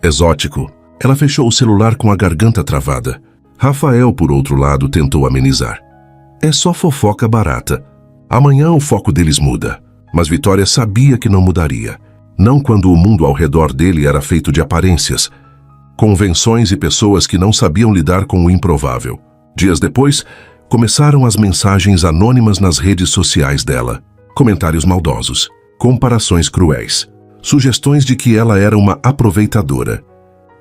exótico." Ela fechou o celular com a garganta travada. Rafael, por outro lado, tentou amenizar. "É só fofoca barata. Amanhã o foco deles muda." Mas Vitória sabia que não mudaria. Não quando o mundo ao redor dele era feito de aparências, convenções e pessoas que não sabiam lidar com o improvável. Dias depois, começaram as mensagens anônimas nas redes sociais dela. Comentários maldosos, comparações cruéis, sugestões de que ela era uma aproveitadora,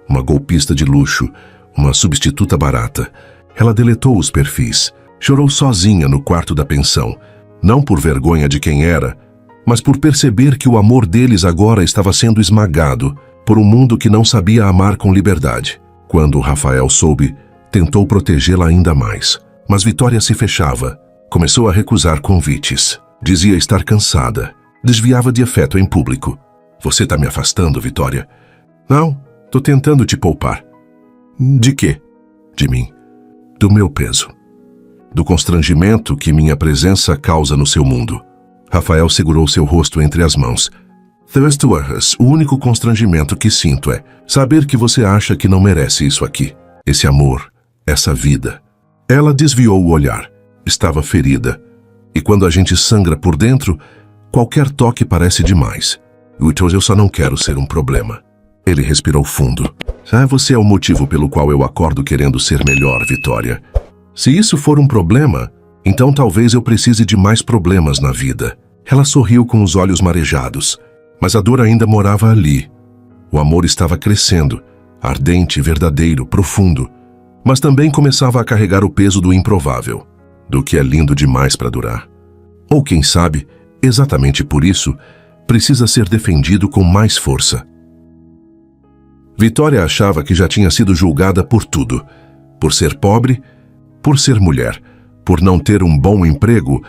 uma golpista de luxo, uma substituta barata. Ela deletou os perfis, chorou sozinha no quarto da pensão, não por vergonha de quem era, mas por perceber que o amor deles agora estava sendo esmagado por um mundo que não sabia amar com liberdade. Quando Rafael soube, tentou protegê-la ainda mais. Mas Vitória se fechava, começou a recusar convites. Dizia estar cansada, desviava de afeto em público. "Você tá me afastando, Vitória?" "Não, tô tentando te poupar." "De quê?" "De mim. Do meu peso. Do constrangimento que minha presença causa no seu mundo." Rafael segurou seu rosto entre as mãos. "O único constrangimento que sinto é saber que você acha que não merece isso aqui. Esse amor, essa vida." Ela desviou o olhar. Estava ferida. E quando a gente sangra por dentro, qualquer toque parece demais. "Eu só não quero ser um problema." Ele respirou fundo. Você é o motivo pelo qual eu acordo querendo ser melhor, Vitória. Se isso for um problema, então talvez eu precise de mais problemas na vida." Ela sorriu com os olhos marejados, mas a dor ainda morava ali. O amor estava crescendo, ardente, verdadeiro, profundo, mas também começava a carregar o peso do improvável, do que é lindo demais para durar. Ou quem sabe, exatamente por isso, precisa ser defendido com mais força. Vitória achava que já tinha sido julgada por tudo, por ser pobre, por ser mulher, por não ter um bom emprego,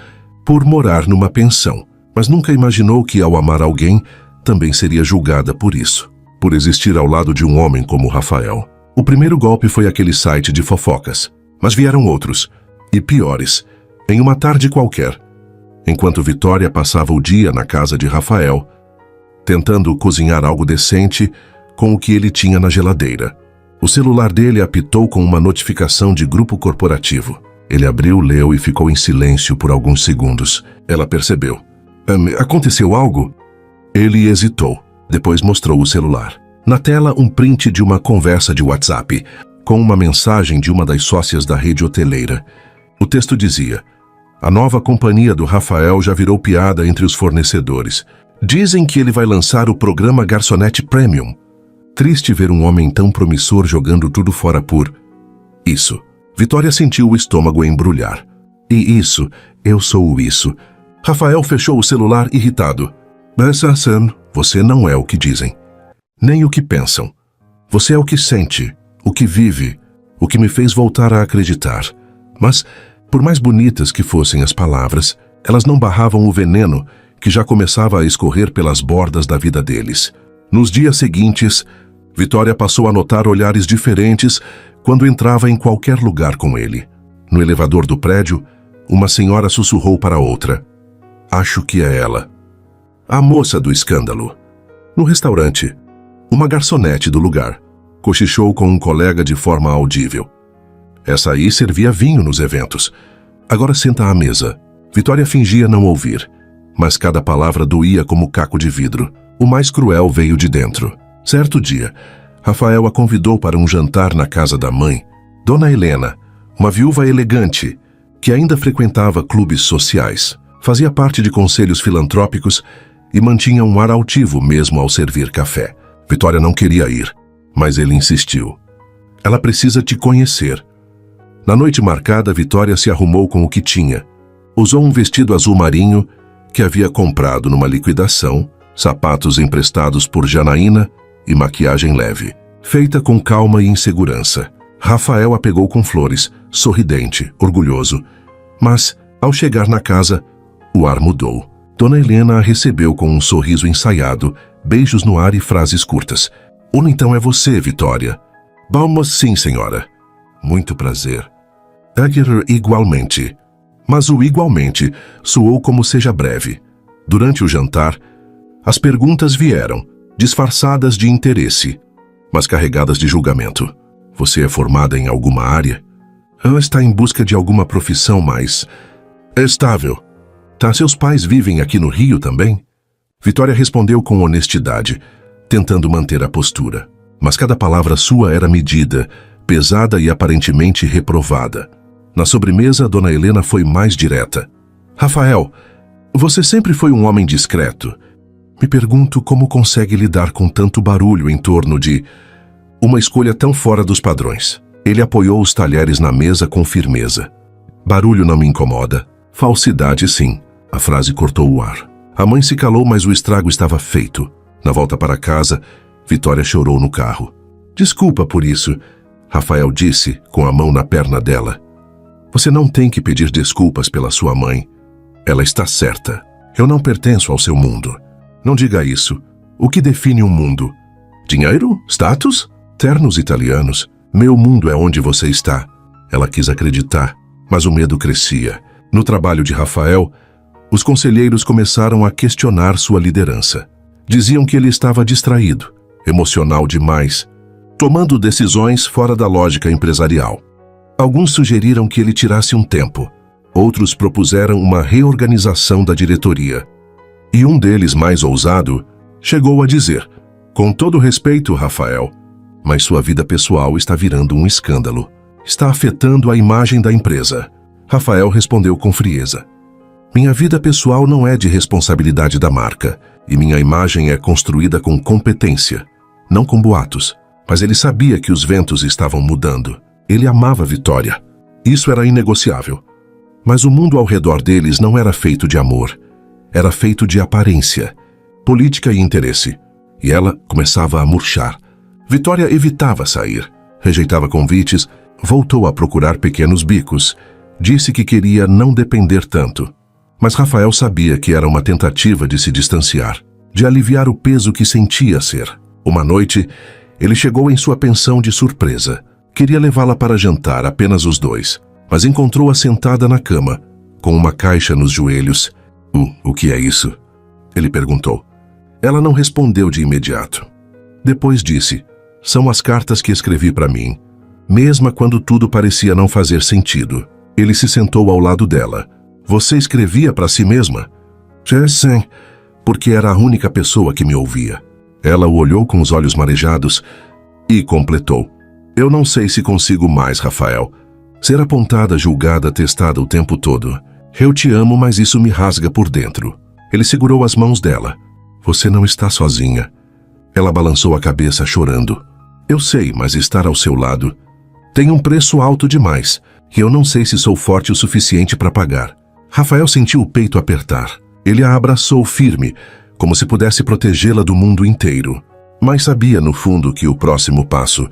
por morar numa pensão, mas nunca imaginou que, ao amar alguém, também seria julgada por isso, por existir ao lado de um homem como Rafael. O primeiro golpe foi aquele site de fofocas, mas vieram outros, e piores, em uma tarde qualquer, enquanto Vitória passava o dia na casa de Rafael, tentando cozinhar algo decente com o que ele tinha na geladeira. O celular dele apitou com uma notificação de grupo corporativo. Ele abriu, leu e ficou em silêncio por alguns segundos. Ela percebeu. Aconteceu algo? Ele hesitou. Depois mostrou o celular. Na tela, um print de uma conversa de WhatsApp, com uma mensagem de uma das sócias da rede hoteleira. O texto dizia: "A nova companhia do Rafael já virou piada entre os fornecedores. Dizem que ele vai lançar o programa Garçonete Premium. Triste ver um homem tão promissor jogando tudo fora por isso." Vitória sentiu o estômago embrulhar. "E isso, eu sou isso." Rafael fechou o celular irritado. "Sam, você não é o que dizem, nem o que pensam. Você é o que sente, o que vive, o que me fez voltar a acreditar. Mas, por mais bonitas que fossem as palavras, Elas não barravam o veneno que já começava a escorrer pelas bordas da vida deles. Nos dias seguintes, Vitória passou a notar olhares diferentes quando entrava em qualquer lugar com ele. No elevador do prédio, uma senhora sussurrou para outra: "Acho que é ela." A moça do escândalo. No restaurante, uma garçonete do lugar cochichou com um colega de forma audível: "Essa aí servia vinho nos eventos. Agora senta à mesa." Vitória fingia não ouvir, mas cada palavra doía como caco de vidro. O mais cruel veio de dentro. Certo dia, Rafael a convidou para um jantar na casa da mãe, Dona Helena, uma viúva elegante que ainda frequentava clubes sociais, fazia parte de conselhos filantrópicos e mantinha um ar altivo mesmo ao servir café. Vitória não queria ir, mas ele insistiu. "Ela precisa te conhecer." Na noite marcada, Vitória se arrumou com o que tinha. Usou um vestido azul marinho que havia comprado numa liquidação, sapatos emprestados por Janaína e maquiagem leve, feita com calma e insegurança. Rafael a pegou com flores, sorridente, orgulhoso. Mas, ao chegar na casa, o ar mudou. Dona Helena a recebeu com um sorriso ensaiado, beijos no ar e frases curtas. "Ou então é você, Vitória." "Vamos sim, senhora." "Muito prazer." "Aguirre igualmente." Mas o igualmente soou como seja breve. Durante o jantar, as perguntas vieram, disfarçadas de interesse, mas carregadas de julgamento. "Você é formada em alguma área?" "Ela está em busca de alguma profissão mais estável." "Tá, seus pais vivem aqui no Rio também?" Vitória respondeu com honestidade, tentando manter a postura. Mas cada palavra sua era medida, pesada e aparentemente reprovada. Na sobremesa, Dona Helena foi mais direta. "Rafael, você sempre foi um homem discreto. Me pergunto como consegue lidar com tanto barulho em torno de uma escolha tão fora dos padrões." Ele apoiou os talheres na mesa com firmeza. "Barulho não me incomoda. Falsidade, sim." A frase cortou o ar. A mãe se calou, mas o estrago estava feito. Na volta para casa, Vitória chorou no carro. "Desculpa por isso," Rafael disse, com a mão na perna dela. "Você não tem que pedir desculpas pela sua mãe. Ela está certa. Eu não pertenço ao seu mundo." "Não diga isso. O que define um mundo? Dinheiro? Status? Ternos italianos? Meu mundo é onde você está." Ela quis acreditar, mas o medo crescia. No trabalho de Rafael, os conselheiros começaram a questionar sua liderança. Diziam que ele estava distraído, emocional demais, tomando decisões fora da lógica empresarial. Alguns sugeriram que ele tirasse um tempo. Outros propuseram uma reorganização da diretoria. E um deles, mais ousado, chegou a dizer: "Com todo respeito, Rafael, mas sua vida pessoal está virando um escândalo. Está afetando a imagem da empresa." Rafael respondeu com frieza: "Minha vida pessoal não é de responsabilidade da marca, e minha imagem é construída com competência, não com boatos." Mas ele sabia que os ventos estavam mudando. Ele amava Vitória. Isso era inegociável. Mas o mundo ao redor deles não era feito de amor. Era feito de aparência, política e interesse. E ela começava a murchar. Vitória evitava sair, rejeitava convites, voltou a procurar pequenos bicos. Disse que queria não depender tanto. Mas Rafael sabia que era uma tentativa de se distanciar, de aliviar o peso que sentia ser. Uma noite, ele chegou em sua pensão de surpresa. Queria levá-la para jantar, apenas os dois, mas encontrou-a sentada na cama, com uma caixa nos joelhos. O que é isso?" ele perguntou. Ela não respondeu de imediato. Depois disse: "São as cartas que escrevi para mim, mesmo quando tudo parecia não fazer sentido." Ele se sentou ao lado dela. "Você escrevia para si mesma?" Sim, porque era a única pessoa que me ouvia." Ela o olhou com os olhos marejados e completou: "Eu não sei se consigo mais, Rafael. Ser apontada, julgada, testada o tempo todo. Eu te amo, mas isso me rasga por dentro." Ele segurou as mãos dela. "Você não está sozinha." Ela balançou a cabeça, chorando. "Eu sei, mas estar ao seu lado tem um preço alto demais, e eu não sei se sou forte o suficiente para pagar." Rafael sentiu o peito apertar. Ele a abraçou firme, como se pudesse protegê-la do mundo inteiro. Mas sabia, no fundo, que o próximo passo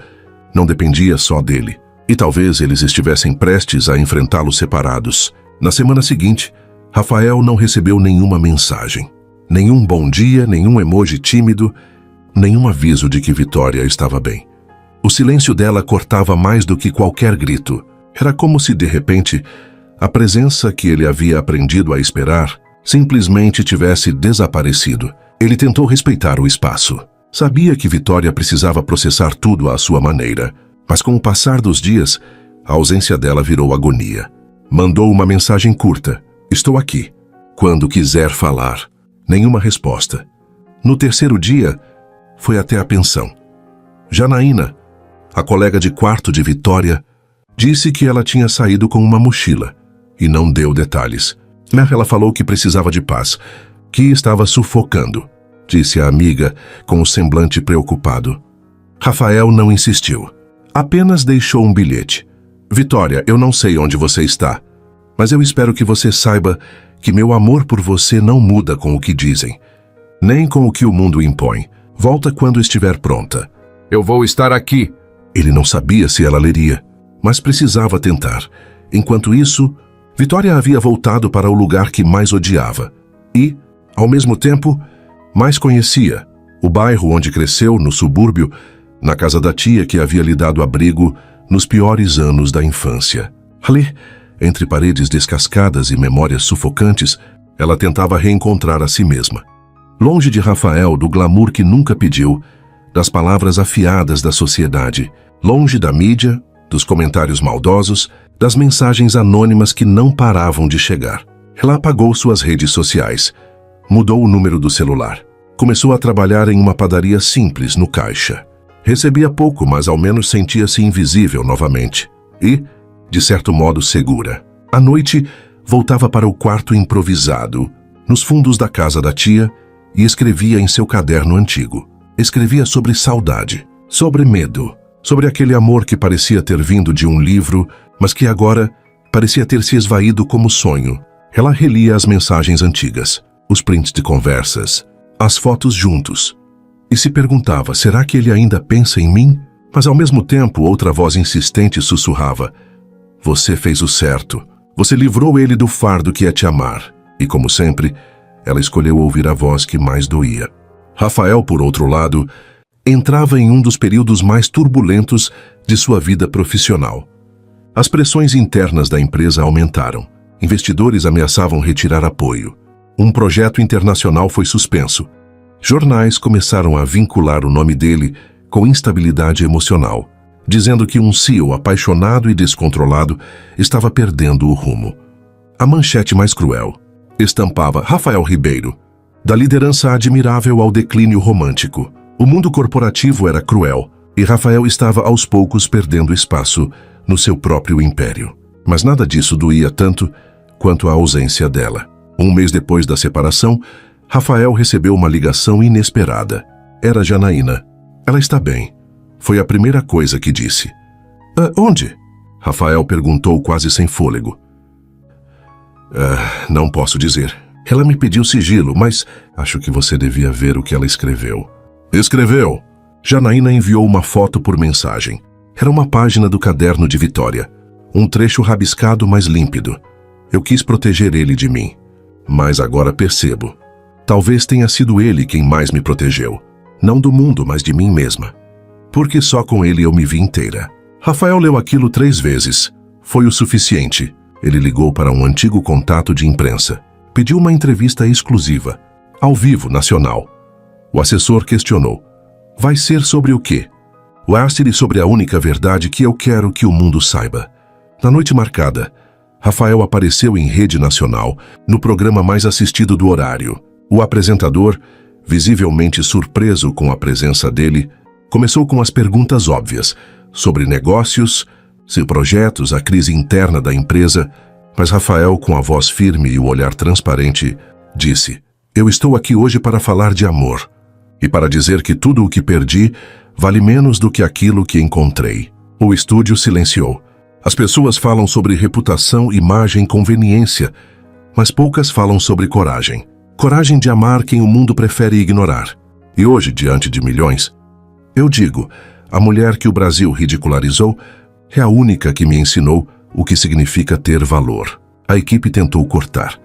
não dependia só dele. E talvez eles estivessem prestes a enfrentá-lo separados. Na semana seguinte, Rafael não recebeu nenhuma mensagem. Nenhum bom dia, nenhum emoji tímido, nenhum aviso de que Vitória estava bem. O silêncio dela cortava mais do que qualquer grito. Era como se, de repente, a presença que ele havia aprendido a esperar simplesmente tivesse desaparecido. Ele tentou respeitar o espaço. Sabia que Vitória precisava processar tudo à sua maneira, mas com o passar dos dias, a ausência dela virou agonia. Mandou uma mensagem curta. Estou aqui. Quando quiser falar. Nenhuma resposta. No terceiro dia, foi até a pensão. Janaína, a colega de quarto de Vitória, disse que ela tinha saído com uma mochila e não deu detalhes. Ela falou que precisava de paz, que estava sufocando, disse a amiga com o semblante preocupado. Rafael não insistiu. Apenas deixou um bilhete. Vitória, eu não sei onde você está, mas eu espero que você saiba que meu amor por você não muda com o que dizem, nem com o que o mundo impõe. Volta quando estiver pronta. Eu vou estar aqui. Ele não sabia se ela leria, mas precisava tentar. Enquanto isso, Vitória havia voltado para o lugar que mais odiava e, ao mesmo tempo, mais conhecia, o bairro onde cresceu, no subúrbio, na casa da tia que havia lhe dado abrigo nos piores anos da infância. Ali, entre paredes descascadas e memórias sufocantes, ela tentava reencontrar a si mesma. Longe de Rafael, do glamour que nunca pediu, das palavras afiadas da sociedade, longe da mídia, dos comentários maldosos, das mensagens anônimas que não paravam de chegar. Ela apagou suas redes sociais, mudou o número do celular, começou a trabalhar em uma padaria simples no caixa. Recebia pouco, mas ao menos sentia-se invisível novamente e, de certo modo, segura. À noite, voltava para o quarto improvisado, nos fundos da casa da tia, e escrevia em seu caderno antigo. Escrevia sobre saudade, sobre medo, sobre aquele amor que parecia ter vindo de um livro, mas que agora parecia ter se esvaído como sonho. Ela relia as mensagens antigas, os prints de conversas, as fotos juntos, e se perguntava, será que ele ainda pensa em mim? Mas ao mesmo tempo outra voz insistente sussurrava, você fez o certo, você livrou ele do fardo que é te amar. E como sempre, ela escolheu ouvir a voz que mais doía. Rafael, por outro lado, entrava em um dos períodos mais turbulentos de sua vida profissional. As pressões internas da empresa aumentaram. Investidores ameaçavam retirar apoio. Um projeto internacional foi suspenso. Jornais começaram a vincular o nome dele com instabilidade emocional, dizendo que um CEO apaixonado e descontrolado estava perdendo o rumo. A manchete mais cruel estampava Rafael Ribeiro, da liderança admirável ao declínio romântico. O mundo corporativo era cruel e Rafael estava aos poucos perdendo espaço no seu próprio império. Mas nada disso doía tanto quanto a ausência dela. Um mês depois da separação, Rafael recebeu uma ligação inesperada. Era Janaína. Ela está bem. Foi a primeira coisa que disse. Onde? Rafael perguntou quase sem fôlego. Não posso dizer. Ela me pediu sigilo, mas acho que você devia ver o que ela escreveu. Escreveu? Janaína enviou uma foto por mensagem. Era uma página do caderno de Vitória. Um trecho rabiscado, mas límpido. Eu quis proteger ele de mim. Mas agora percebo. Talvez tenha sido ele quem mais me protegeu. Não do mundo, mas de mim mesma. Porque só com ele eu me vi inteira. Rafael leu aquilo 3 vezes. Foi o suficiente. Ele ligou para um antigo contato de imprensa. Pediu uma entrevista exclusiva, ao vivo, nacional. O assessor questionou. Vai ser sobre o quê? Ache-lhe sobre a única verdade que eu quero que o mundo saiba. Na noite marcada, Rafael apareceu em rede nacional, no programa mais assistido do horário. O apresentador, visivelmente surpreso com a presença dele, começou com as perguntas óbvias sobre negócios, seus projetos, a crise interna da empresa, mas Rafael, com a voz firme e o olhar transparente, disse: eu estou aqui hoje para falar de amor e para dizer que tudo o que perdi vale menos do que aquilo que encontrei. O estúdio silenciou. As pessoas falam sobre reputação, imagem, conveniência, mas poucas falam sobre coragem. Coragem de amar quem o mundo prefere ignorar. E hoje, diante de milhões, eu digo, a mulher que o Brasil ridicularizou é a única que me ensinou o que significa ter valor. A equipe tentou cortar.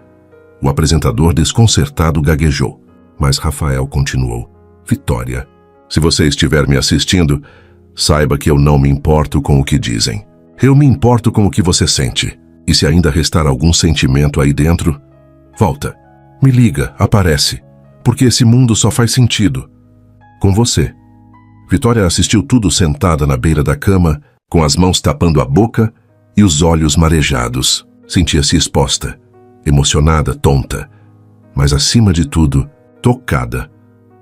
O apresentador desconcertado gaguejou, mas Rafael continuou. Vitória, se você estiver me assistindo, saiba que eu não me importo com o que dizem. Eu me importo com o que você sente. E se ainda restar algum sentimento aí dentro, volta. Me liga, aparece. Porque esse mundo só faz sentido com você. Vitória assistiu tudo sentada na beira da cama, com as mãos tapando a boca e os olhos marejados. Sentia-se exposta, emocionada, tonta, mas acima de tudo, tocada.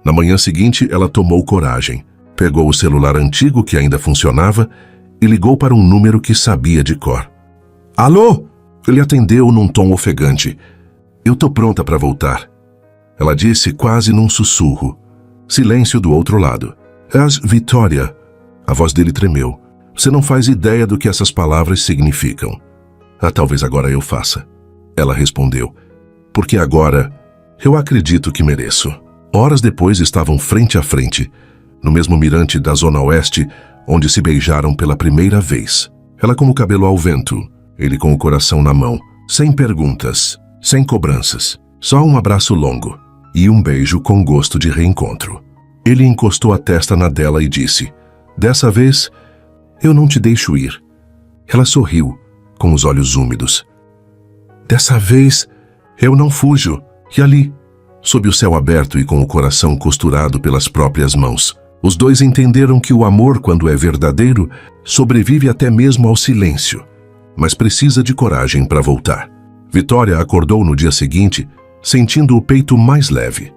Na manhã seguinte, ela tomou coragem, pegou o celular antigo que ainda funcionava e ligou para um número que sabia de cor. Alô? Ele atendeu num tom ofegante. Eu tô pronta para voltar. Ela disse quase num sussurro. Silêncio do outro lado. És Vitória. A voz dele tremeu. Você não faz ideia do que essas palavras significam. Talvez agora eu faça. Ela respondeu. Porque agora eu acredito que mereço. Horas depois estavam frente a frente, no mesmo mirante da Zona Oeste, onde se beijaram pela primeira vez. Ela com o cabelo ao vento, ele com o coração na mão, sem perguntas, sem cobranças, só um abraço longo e um beijo com gosto de reencontro. Ele encostou a testa na dela e disse, dessa vez, eu não te deixo ir. Ela sorriu, com os olhos úmidos. Dessa vez, eu não fujo. E ali, sob o céu aberto e com o coração costurado pelas próprias mãos, os dois entenderam que o amor, quando é verdadeiro, sobrevive até mesmo ao silêncio, mas precisa de coragem para voltar. Vitória acordou no dia seguinte, sentindo o peito mais leve,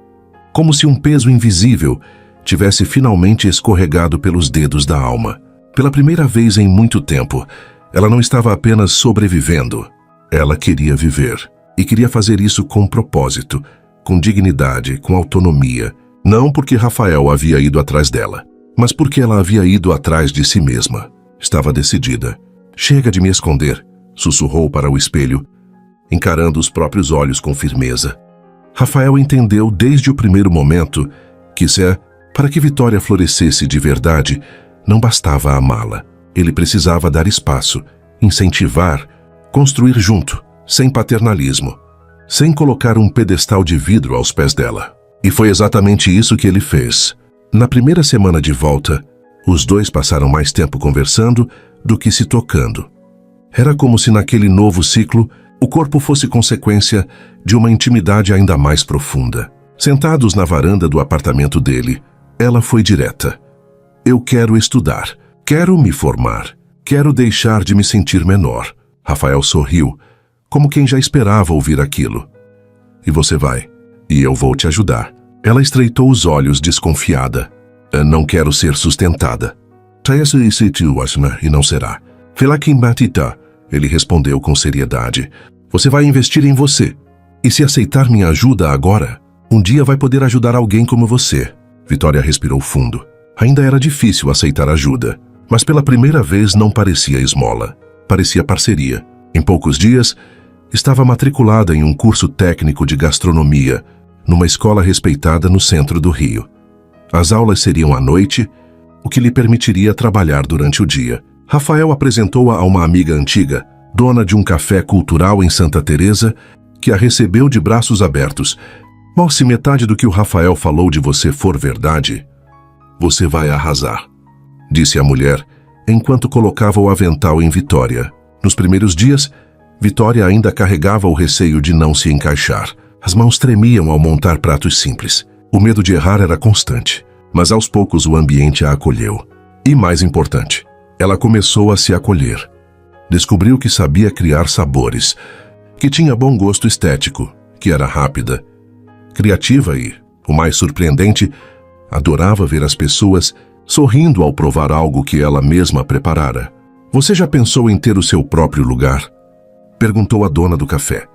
como se um peso invisível tivesse finalmente escorregado pelos dedos da alma. Pela primeira vez em muito tempo, ela não estava apenas sobrevivendo. Ela queria viver, e queria fazer isso com propósito, com dignidade, com autonomia. Não porque Rafael havia ido atrás dela, mas porque ela havia ido atrás de si mesma. Estava decidida. Chega de me esconder, sussurrou para o espelho, encarando os próprios olhos com firmeza. Rafael entendeu desde o primeiro momento que para que Vitória florescesse de verdade, não bastava amá-la. Ele precisava dar espaço, incentivar, construir junto, sem paternalismo, sem colocar um pedestal de vidro aos pés dela. E foi exatamente isso que ele fez. Na primeira semana de volta, os dois passaram mais tempo conversando do que se tocando. Era como se naquele novo ciclo, o corpo fosse consequência de uma intimidade ainda mais profunda. Sentados na varanda do apartamento dele, ela foi direta. Eu quero estudar, quero me formar, quero deixar de me sentir menor. Rafael sorriu, como quem já esperava ouvir aquilo. E você vai, e eu vou te ajudar. Ela estreitou os olhos desconfiada. Não quero ser sustentada. E não será. Ele respondeu com seriedade. Você vai investir em você. E se aceitar minha ajuda agora, um dia vai poder ajudar alguém como você. Vitória respirou fundo. Ainda era difícil aceitar ajuda, mas pela primeira vez não parecia esmola. Parecia parceria. Em poucos dias, estava matriculada em um curso técnico de gastronomia, numa escola respeitada no centro do Rio. As aulas seriam à noite, o que lhe permitiria trabalhar durante o dia. Rafael apresentou-a a uma amiga antiga, dona de um café cultural em Santa Teresa, que a recebeu de braços abertos. Mal se metade do que o Rafael falou de você for verdade, você vai arrasar, disse a mulher, enquanto colocava o avental em Vitória. Nos primeiros dias, Vitória ainda carregava o receio de não se encaixar. As mãos tremiam ao montar pratos simples. O medo de errar era constante, mas aos poucos o ambiente a acolheu. E mais importante, ela começou a se acolher. Descobriu que sabia criar sabores, que tinha bom gosto estético, que era rápida, criativa e, o mais surpreendente, adorava ver as pessoas sorrindo ao provar algo que ela mesma preparara. Você já pensou em ter o seu próprio lugar? Perguntou a dona do café.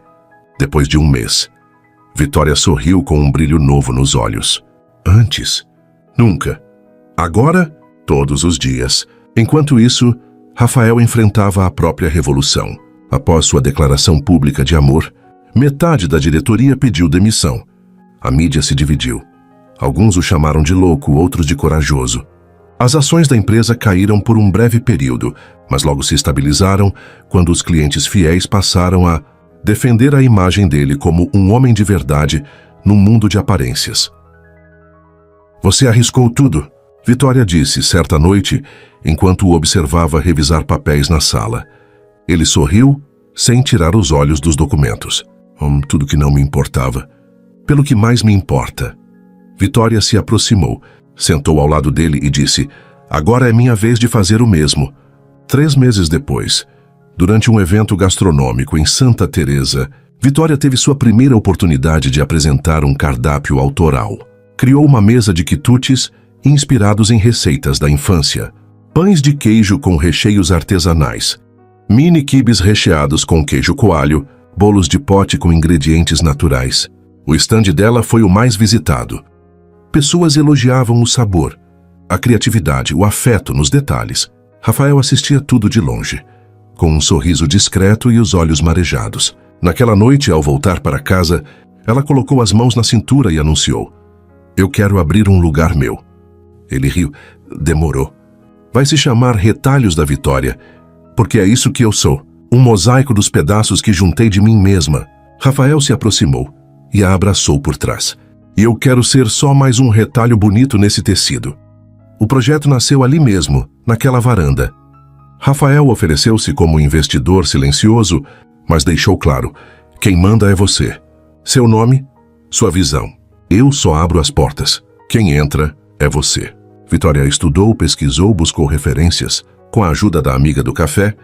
Depois de um mês, Vitória sorriu com um brilho novo nos olhos. Antes, nunca. Agora, todos os dias. Enquanto isso, Rafael enfrentava a própria revolução. Após sua declaração pública de amor, metade da diretoria pediu demissão. A mídia se dividiu. Alguns o chamaram de louco, outros de corajoso. As ações da empresa caíram por um breve período, mas logo se estabilizaram quando os clientes fiéis passaram a defender a imagem dele como um homem de verdade num mundo de aparências. Você arriscou tudo, Vitória disse certa noite, enquanto o observava revisar papéis na sala. Ele sorriu, sem tirar os olhos dos documentos. Tudo que não me importava. Pelo que mais me importa. Vitória se aproximou, sentou ao lado dele e disse: agora é minha vez de fazer o mesmo. 3 meses depois, durante um evento gastronômico em Santa Teresa, Vitória teve sua primeira oportunidade de apresentar um cardápio autoral. Criou uma mesa de quitutes inspirados em receitas da infância. Pães de queijo com recheios artesanais, mini quibes recheados com queijo coalho, bolos de pote com ingredientes naturais. O estande dela foi o mais visitado. Pessoas elogiavam o sabor, a criatividade, o afeto nos detalhes. Rafael assistia tudo de longe, com um sorriso discreto e os olhos marejados. Naquela noite, ao voltar para casa, ela colocou as mãos na cintura e anunciou: eu quero abrir um lugar meu. Ele riu. Demorou. Vai se chamar Retalhos da Vitória, porque é isso que eu sou. Um mosaico dos pedaços que juntei de mim mesma. Rafael se aproximou e a abraçou por trás. E eu quero ser só mais um retalho bonito nesse tecido. O projeto nasceu ali mesmo, naquela varanda. Rafael ofereceu-se como investidor silencioso, mas deixou claro: quem manda é você. Seu nome, sua visão. Eu só abro as portas. Quem entra é você. Vitória estudou, pesquisou, buscou referências. Com a ajuda da amiga do café,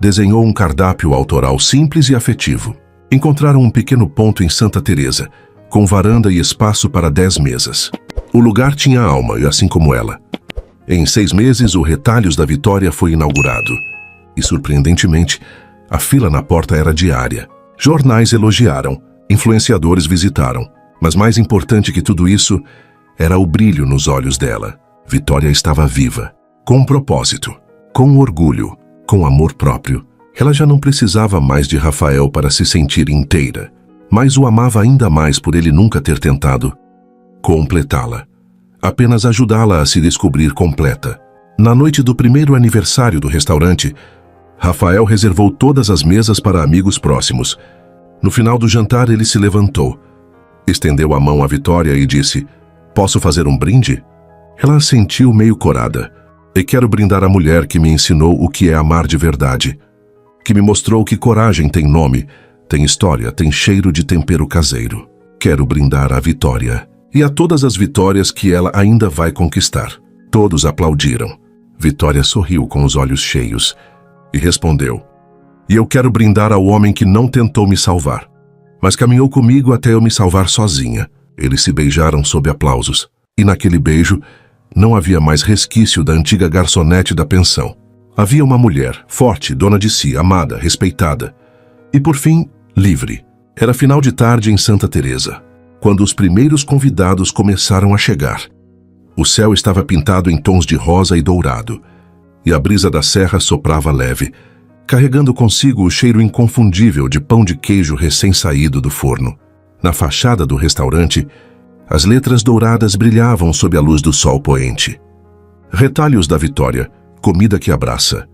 desenhou um cardápio autoral simples e afetivo. Encontraram um pequeno ponto em Santa Teresa, com varanda e espaço para 10 mesas. O lugar tinha alma, assim como ela. Em 6 meses, o Retalhos da Vitória foi inaugurado. E, surpreendentemente, a fila na porta era diária. Jornais elogiaram, influenciadores visitaram. Mas mais importante que tudo isso, era o brilho nos olhos dela. Vitória estava viva, com um propósito, com orgulho, com amor próprio. Ela já não precisava mais de Rafael para se sentir inteira, mas o amava ainda mais por ele nunca ter tentado completá-la, apenas ajudá-la a se descobrir completa. Na noite do primeiro aniversário do restaurante, Rafael reservou todas as mesas para amigos próximos. No final do jantar, ele se levantou, estendeu a mão à Vitória e disse: posso fazer um brinde? Ela assentiu meio corada. E quero brindar a mulher que me ensinou o que é amar de verdade, que me mostrou que coragem tem nome, tem história, tem cheiro de tempero caseiro. Quero brindar a Vitória e a todas as vitórias que ela ainda vai conquistar. Todos aplaudiram. Vitória sorriu com os olhos cheios e respondeu: e eu quero brindar ao homem que não tentou me salvar, mas caminhou comigo até eu me salvar sozinha. Eles se beijaram sob aplausos, e naquele beijo não havia mais resquício da antiga garçonete da pensão. Havia uma mulher, forte, dona de si, amada, respeitada. E por fim, livre. Era final de tarde em Santa Teresa, quando os primeiros convidados começaram a chegar. O céu estava pintado em tons de rosa e dourado, e a brisa da serra soprava leve, carregando consigo o cheiro inconfundível de pão de queijo recém-saído do forno. Na fachada do restaurante, as letras douradas brilhavam sob a luz do sol poente. Retalhos da Vitória, comida que abraça.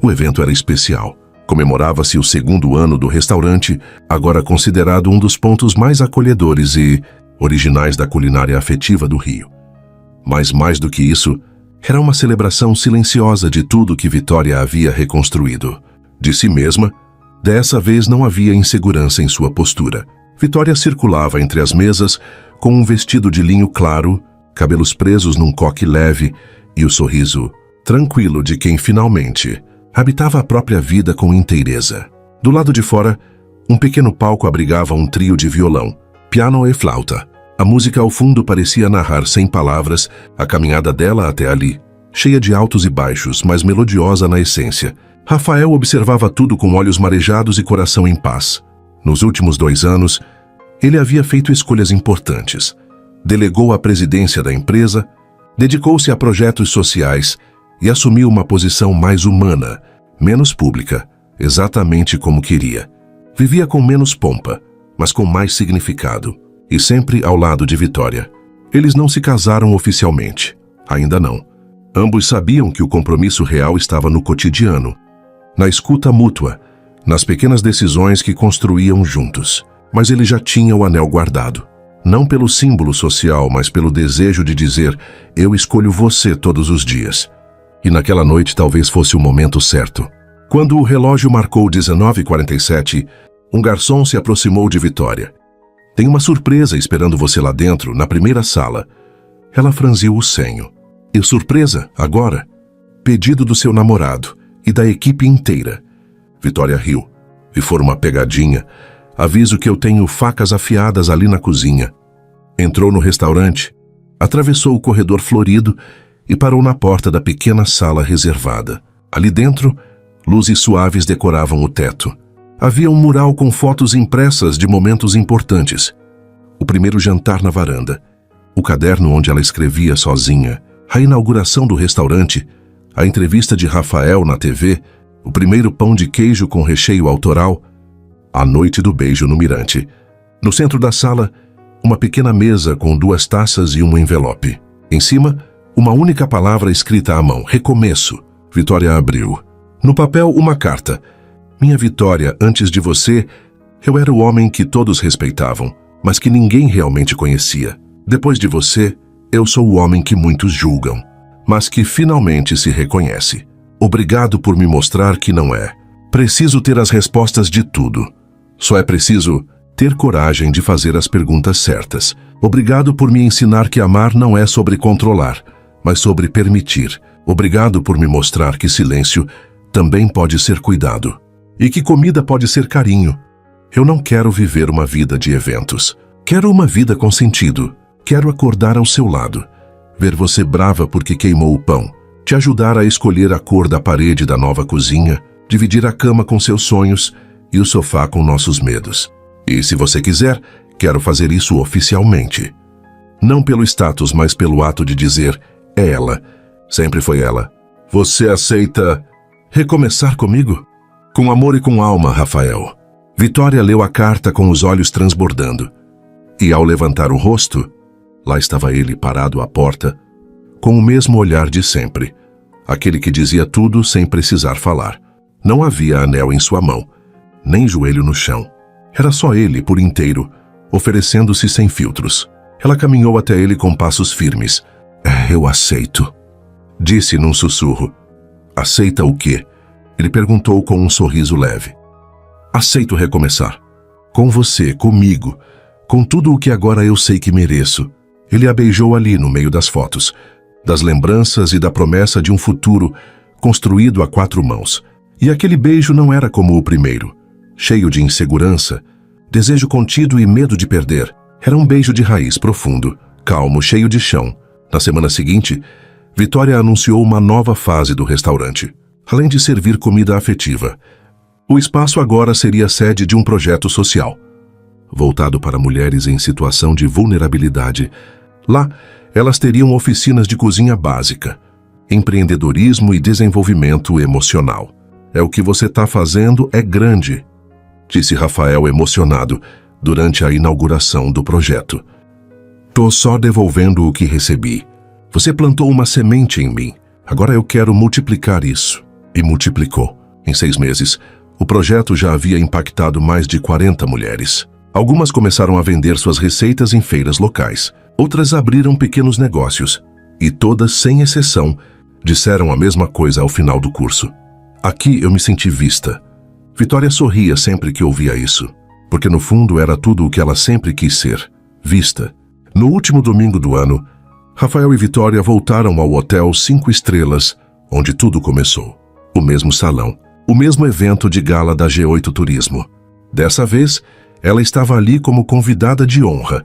O evento era especial. Comemorava-se o 2º ano do restaurante, agora considerado um dos pontos mais acolhedores e originais da culinária afetiva do Rio. Mas mais do que isso, era uma celebração silenciosa de tudo que Vitória havia reconstruído. De si mesma, dessa vez não havia insegurança em sua postura. Vitória circulava entre as mesas com um vestido de linho claro, cabelos presos num coque leve e o sorriso tranquilo de quem finalmente habitava a própria vida com inteireza. Do lado de fora, um pequeno palco abrigava um trio de violão, piano e flauta. A música ao fundo parecia narrar sem palavras a caminhada dela até ali, cheia de altos e baixos, mas melodiosa na essência. Rafael observava tudo com olhos marejados e coração em paz. Nos últimos 2 anos, ele havia feito escolhas importantes. Delegou a presidência da empresa, dedicou-se a projetos sociais e assumiu uma posição mais humana, menos pública, exatamente como queria. Vivia com menos pompa, mas com mais significado, e sempre ao lado de Vitória. Eles não se casaram oficialmente, ainda não. Ambos sabiam que o compromisso real estava no cotidiano, na escuta mútua, nas pequenas decisões que construíam juntos. Mas ele já tinha o anel guardado. Não pelo símbolo social, mas pelo desejo de dizer: eu escolho você todos os dias. E naquela noite talvez fosse o momento certo. Quando o relógio marcou 19h47, um garçom se aproximou de Vitória. Tem uma surpresa esperando você lá dentro, na primeira sala. Ela franziu o senho. E surpresa, agora? Pedido do seu namorado e da equipe inteira. Vitória riu. E for uma pegadinha. Aviso que eu tenho facas afiadas ali na cozinha. Entrou no restaurante, atravessou o corredor florido e parou na porta da pequena sala reservada. Ali dentro, luzes suaves decoravam o teto. Havia um mural com fotos impressas de momentos importantes. O primeiro jantar na varanda, o caderno onde ela escrevia sozinha, a inauguração do restaurante, a entrevista de Rafael na TV, o primeiro pão de queijo com recheio autoral, a noite do beijo no mirante. No centro da sala, uma pequena mesa com 2 taças e um envelope. Em cima, uma única palavra escrita à mão: recomeço. Vitória abriu. No papel, uma carta. Minha Vitória, antes de você, eu era o homem que todos respeitavam, mas que ninguém realmente conhecia. Depois de você, eu sou o homem que muitos julgam, mas que finalmente se reconhece. Obrigado por me mostrar que não é. Preciso ter as respostas de tudo. Só é preciso ter coragem de fazer as perguntas certas. Obrigado por me ensinar que amar não é sobre controlar, mas sobre permitir. Obrigado por me mostrar que silêncio também pode ser cuidado. E que comida pode ser carinho. Eu não quero viver uma vida de eventos. Quero uma vida com sentido. Quero acordar ao seu lado. Ver você brava porque queimou o pão. Te ajudar a escolher a cor da parede da nova cozinha. Dividir a cama com seus sonhos e o sofá com nossos medos. E se você quiser, quero fazer isso oficialmente. Não pelo status, mas pelo ato de dizer: é ela. Sempre foi ela. Você aceita recomeçar comigo? Com amor e com alma, Rafael. Vitória leu a carta com os olhos transbordando. E ao levantar o rosto, lá estava ele parado à porta, com o mesmo olhar de sempre. Aquele que dizia tudo sem precisar falar. Não havia anel em sua mão, nem joelho no chão. Era só ele por inteiro, oferecendo-se sem filtros. Ela caminhou até ele com passos firmes. Eu aceito, disse num sussurro. Aceita o quê? Ele perguntou com um sorriso leve. Aceito recomeçar. Com você, comigo, com tudo o que agora eu sei que mereço. Ele a beijou ali no meio das fotos, das lembranças e da promessa de um futuro construído a 4 mãos. E aquele beijo não era como o primeiro, cheio de insegurança, desejo contido e medo de perder. Era um beijo de raiz profundo, calmo, cheio de chão. Na semana seguinte, Vitória anunciou uma nova fase do restaurante. Além de servir comida afetiva, o espaço agora seria sede de um projeto social, voltado para mulheres em situação de vulnerabilidade. Lá, elas teriam oficinas de cozinha básica, empreendedorismo e desenvolvimento emocional. É o que você está fazendo é grande, disse Rafael emocionado durante a inauguração do projeto. Tô só devolvendo o que recebi. Você plantou uma semente em mim. Agora eu quero multiplicar isso. E multiplicou. Em 6 meses, o projeto já havia impactado mais de 40 mulheres. Algumas começaram a vender suas receitas em feiras locais. Outras abriram pequenos negócios. E todas, sem exceção, disseram a mesma coisa ao final do curso. Aqui eu me senti vista. Vitória sorria sempre que ouvia isso, porque no fundo era tudo o que ela sempre quis ser, vista. No último domingo do ano, Rafael e Vitória voltaram ao hotel 5 estrelas, onde tudo começou. O mesmo salão, o mesmo evento de gala da G8 Turismo. Dessa vez, ela estava ali como convidada de honra,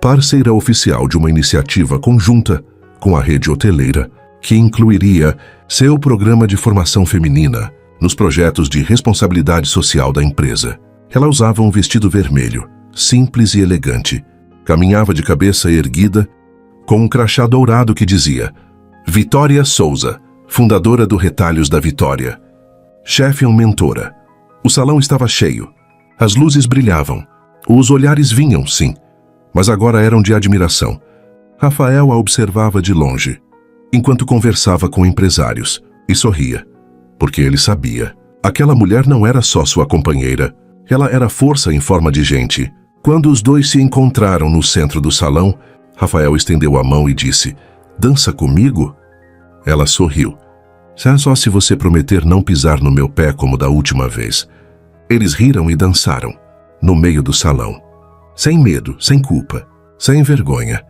parceira oficial de uma iniciativa conjunta com a rede hoteleira, que incluiria seu programa de formação feminina nos projetos de responsabilidade social da empresa. Ela usava um vestido vermelho, simples e elegante. Caminhava de cabeça erguida, com um crachá dourado que dizia: Vitória Souza, fundadora do Retalhos da Vitória. Chefe ou mentora. O salão estava cheio. As luzes brilhavam. Os olhares vinham, sim, mas agora eram de admiração. Rafael a observava de longe, enquanto conversava com empresários, e sorria, porque ele sabia. Aquela mulher não era só sua companheira. Ela era força em forma de gente. Quando os dois se encontraram no centro do salão, Rafael estendeu a mão e disse: "Dança comigo?" Ela sorriu. "Só se você prometer não pisar no meu pé como da última vez." Eles riram e dançaram, no meio do salão. Sem medo, sem culpa, sem vergonha.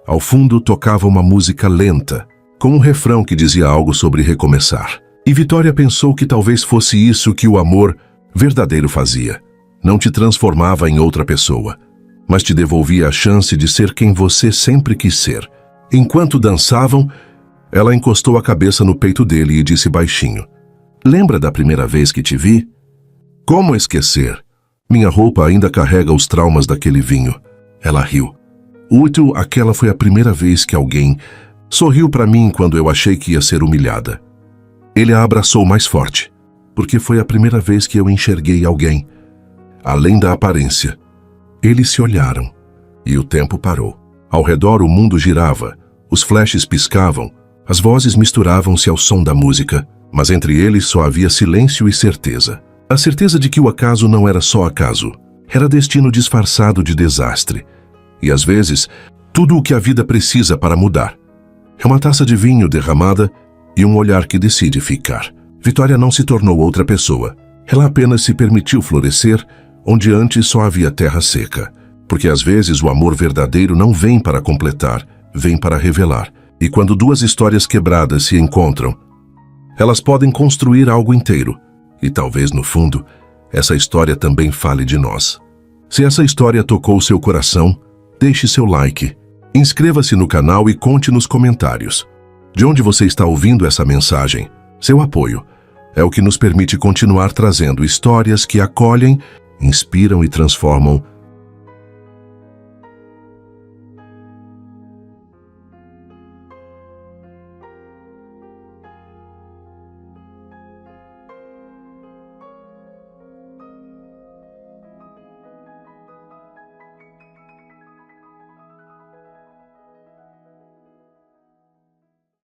Ao fundo tocava uma música lenta, com um refrão que dizia algo sobre recomeçar. E Vitória pensou que talvez fosse isso que o amor verdadeiro fazia. Não te transformava em outra pessoa, mas te devolvia a chance de ser quem você sempre quis ser. Enquanto dançavam, ela encostou a cabeça no peito dele e disse baixinho: "Lembra da primeira vez que te vi?" "Como esquecer? Minha roupa ainda carrega os traumas daquele vinho." Ela riu. Aquela foi a primeira vez que alguém sorriu para mim quando eu achei que ia ser humilhada." Ele a abraçou mais forte, porque foi a primeira vez que eu enxerguei alguém, além da aparência. Eles se olharam, e o tempo parou. Ao redor o mundo girava, os flashes piscavam, as vozes misturavam-se ao som da música, mas entre eles só havia silêncio e certeza. A certeza de que o acaso não era só acaso, era destino disfarçado de desastre. E às vezes, tudo o que a vida precisa para mudar é uma taça de vinho derramada e um olhar que decide ficar. Vitória não se tornou outra pessoa. Ela apenas se permitiu florescer onde antes só havia terra seca. Porque às vezes o amor verdadeiro não vem para completar, vem para revelar. E quando duas histórias quebradas se encontram, elas podem construir algo inteiro. E talvez, no fundo, essa história também fale de nós. Se essa história tocou seu coração, deixe seu like, inscreva-se no canal e conte nos comentários de onde você está ouvindo essa mensagem. Seu apoio é o que nos permite continuar trazendo histórias que acolhem, inspiram e transformam